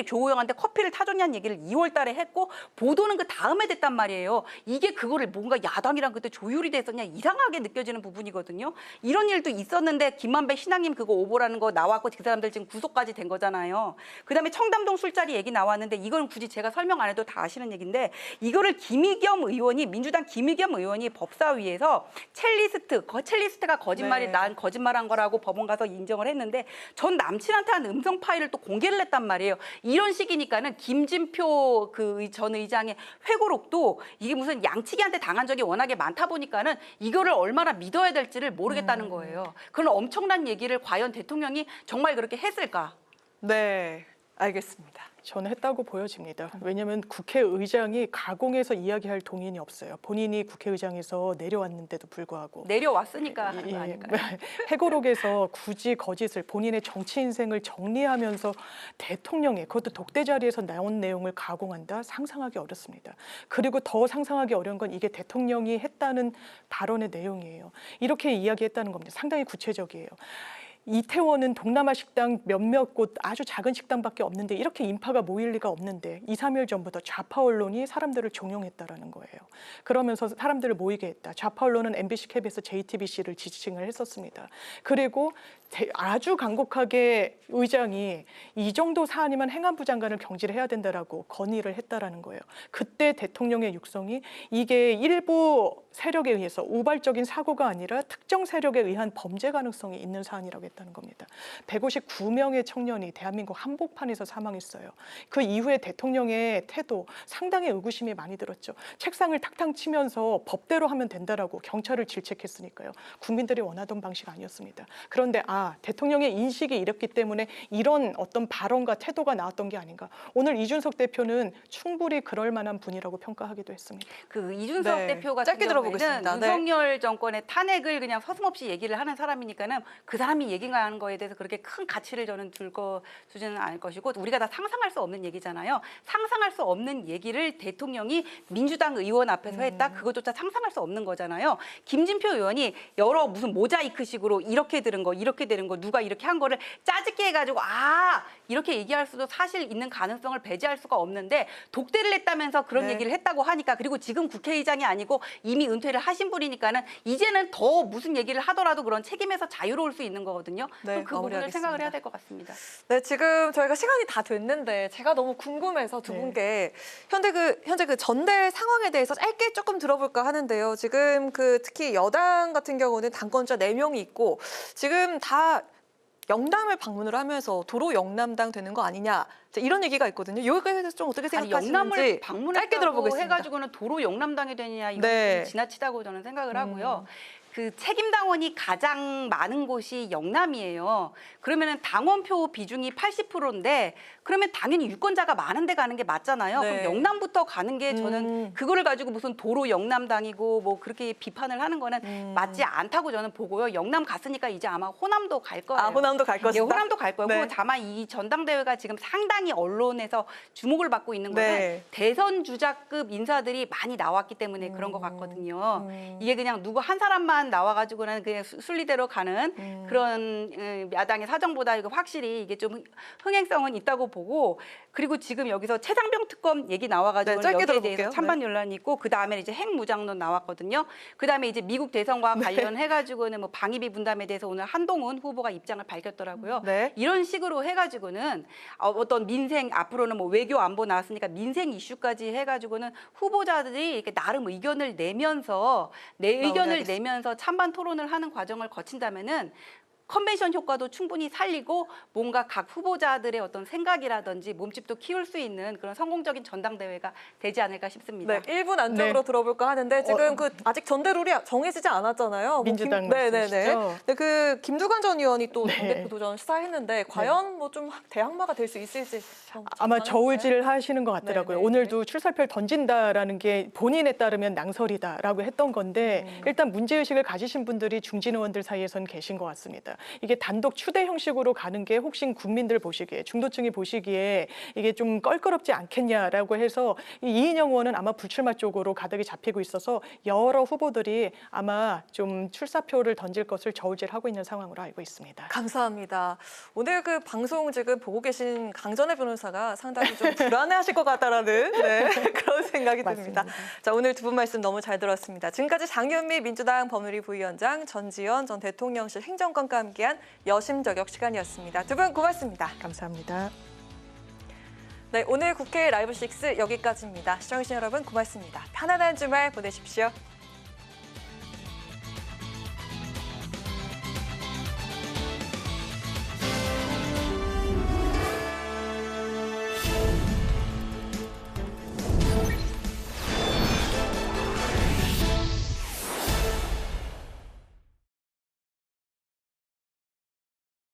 조우영한테 커피를 타줬냐는 얘기를 2월 달에 했고 보도는 그 다음에 됐단 말이에요. 이게 그거를 뭔가 야당이랑 그때 조율이 됐었냐 이상하게 느껴지는 부분이거든요. 이런 일도 있었는데 김만배 신앙님 그거 오보라는 거 나왔고 그 사람들 지금 구속까지 된 거잖아요. 그다음에 청담동 술자리 얘기 나왔는데 이건 굳이 제가 설명 안 해도 다 아시는 얘기인데 이거를 민주당 김의겸 의원이 법사위에서 첼리스트가 거짓말이 네. 난 거짓말한 거라고 법원 가서 인정을 했는데 전 남친한테 한 음성 파일을 또 공개를 했단 말이에요. 이런 식이니까는 김진표 그 전 의장의 회고록도 이게 무슨 양치기한테 당한 적이 워낙에 많다 보니까는 이거를 얼마나 믿어야 될지를 모르겠다는 거예요. 그런 엄청난 얘기를 과연 대통령이 정말 그렇게 했을까? 네, 알겠습니다. 저는 했다고 보여집니다. 왜냐하면 국회의장이 가공해서 이야기할 동인이 없어요. 본인이 국회의장에서 내려왔는데도 불구하고. 내려왔으니까 하는 거 아닐까요? 회고록에서 굳이 거짓을 본인의 정치 인생을 정리하면서 대통령의 그것도 독대 자리에서 나온 내용을 가공한다? 상상하기 어렵습니다. 그리고 더 상상하기 어려운 건 이게 대통령이 했다는 발언의 내용이에요. 이렇게 이야기했다는 겁니다. 상당히 구체적이에요. 이태원은 동남아 식당 몇몇 곳 아주 작은 식당밖에 없는데 이렇게 인파가 모일 리가 없는데 2, 3일 전부터 좌파 언론이 사람들을 종용했다라는 거예요. 그러면서 사람들을 모이게 했다. 좌파 언론은 MBC, KBS, JTBC를 지칭을 했었습니다. 그리고 아주 간곡하게 의장이 이 정도 사안이면 행안부 장관을 경질해야 된다라고 건의를 했다라는 거예요. 그때 대통령의 육성이 이게 일부 세력에 의해서 우발적인 사고가 아니라 특정 세력에 의한 범죄 가능성이 있는 사안이라고 했다는 겁니다. 159명의 청년이 대한민국 한복판에서 사망했어요. 그 이후에 대통령의 태도 상당히 의구심이 많이 들었죠. 책상을 탁탁 치면서 법대로 하면 된다라고 경찰을 질책했으니까요. 국민들이 원하던 방식 아니었습니다. 그런데 대통령의 인식이 이랬기 때문에 이런 어떤 발언과 태도가 나왔던 게 아닌가. 오늘 이준석 대표는 충분히 그럴 만한 분이라고 평가하기도 했습니다. 그 이준석 네, 대표 같은 짧게 경우에는 들어보겠습니다. 네. 윤석열 정권의 탄핵을 그냥 서슴없이 얘기를 하는 사람이니까는 그 사람이 얘기하는 거에 대해서 그렇게 큰 가치를 저는 두지는 않을 것이고 우리가 다 상상할 수 없는 얘기잖아요. 상상할 수 없는 얘기를 대통령이 민주당 의원 앞에서 했다. 그것조차 상상할 수 없는 거잖아요. 김진표 의원이 여러 무슨 모자이크식으로 이렇게 들은 거 이렇게 되는 거 누가 이렇게 한 거를 짜집게 해가지고 이렇게 얘기할 수도 사실 있는 가능성을 배제할 수가 없는데 독대를 했다면서 그런 네. 얘기를 했다고 하니까 그리고 지금 국회의장이 아니고 이미 은퇴를 하신 분이니까는 이제는 더 무슨 얘기를 하더라도 그런 책임에서 자유로울 수 있는 거거든요. 네, 그 부분을 마무리하겠습니다. 생각을 해야 될 것 같습니다. 네, 지금 저희가 시간이 다 됐는데 제가 너무 궁금해서 두 분께 현재 그 전대 상황에 대해서 짧게 조금 들어볼까 하는데요. 지금 특히 여당 같은 경우는 당권자 4명이 있고 지금 다 영남을 방문을 하면서 도로 영남당 되는 거 아니냐 이런 얘기가 있거든요. 여기에 대해서 좀 어떻게 생각하시는지 영남을 짧게 방문했다고 들어보겠습니다. 해가지고는 도로 영남당이 되느냐 이건 네. 지나치다고 저는 생각을 하고요. 그 책임 당원이 가장 많은 곳이 영남이에요. 그러면은 당원표 비중이 80%인데 그러면 당연히 유권자가 많은 데 가는 게 맞잖아요. 네. 그럼 영남부터 가는 게 저는 그거를 가지고 무슨 도로 영남당이고 뭐 그렇게 비판을 하는 거는 맞지 않다고 저는 보고요. 영남 갔으니까 이제 아마 호남도 갈 거예요. 아, 호남도 갈 것이다. 예, 호남도 갈 거고 네. 다만 이 전당대회가 지금 상당히 언론에서 주목을 받고 있는 거는 네. 대선 주자급 인사들이 많이 나왔기 때문에 그런 것 같거든요. 이게 그냥 누구 한 사람만 나와가지고는 그냥 순리대로 가는 그런 야당의 사정보다 이거 확실히 이게 좀 흥행성은 있다고 보고 그리고 지금 여기서 최상병 특검 얘기 나와가지고 네, 짧게 여기에 들어볼게요. 대해서 찬반 논란이 있고 그 다음에 이제 핵무장론 나왔거든요. 그 다음에 이제 미국 대선과 관련해가지고는 뭐 방위비 분담에 대해서 오늘 한동훈 후보가 입장을 밝혔더라고요. 네. 이런 식으로 해가지고는 어떤 민생 앞으로는 뭐 외교 안보 나왔으니까 민생 이슈까지 해가지고는 후보자들이 이렇게 나름 의견을 내면서 의견을 내면서 찬반 토론을 하는 과정을 거친다면은 컨벤션 효과도 충분히 살리고 뭔가 각 후보자들의 어떤 생각이라든지 몸집도 키울 수 있는 그런 성공적인 전당대회가 되지 않을까 싶습니다. 네, 1분 안쪽으로 들어볼까 하는데 지금 그 아직 전대룰이 정해지지 않았잖아요. 민주당 네네네. 말씀이시죠? 네, 그 김두관 전 의원이 또 당대표 도전 시사했는데 과연 뭐 좀 대항마가 될 수 있을지 아마 저울질을 하시는 것 같더라고요. 오늘도 출사표를 던진다라는 게 본인에 따르면 낭설이다라고 했던 건데 일단 문제의식을 가지신 분들이 중진 의원들 사이에선 계신 것 같습니다. 이게 단독 추대 형식으로 가는 게 혹시 국민들 보시기에 중도층이 보시기에 이게 좀 껄끄럽지 않겠냐라고 해서 이 이인영 의원은 아마 불출마 쪽으로 가닥이 잡히고 있어서 여러 후보들이 아마 좀 출사표를 던질 것을 저울질하고 있는 상황으로 알고 있습니다. 감사합니다. 오늘 그 방송 지금 보고 계신 강전혜 변호사가 상당히 좀 불안해하실 것 같다라는 그런 생각이 듭니다. 자, 오늘 두 분 말씀 너무 잘 들었습니다. 지금까지 장윤미 민주당 법률위 부위원장, 전지현 전 대통령실 행정관과 함께한 여심저격 시간이었습니다. 두 분 고맙습니다. 감사합니다. 네, 오늘 국회 라이브 6 여기까지입니다. 시청해주신 여러분 고맙습니다. 편안한 주말 보내십시오.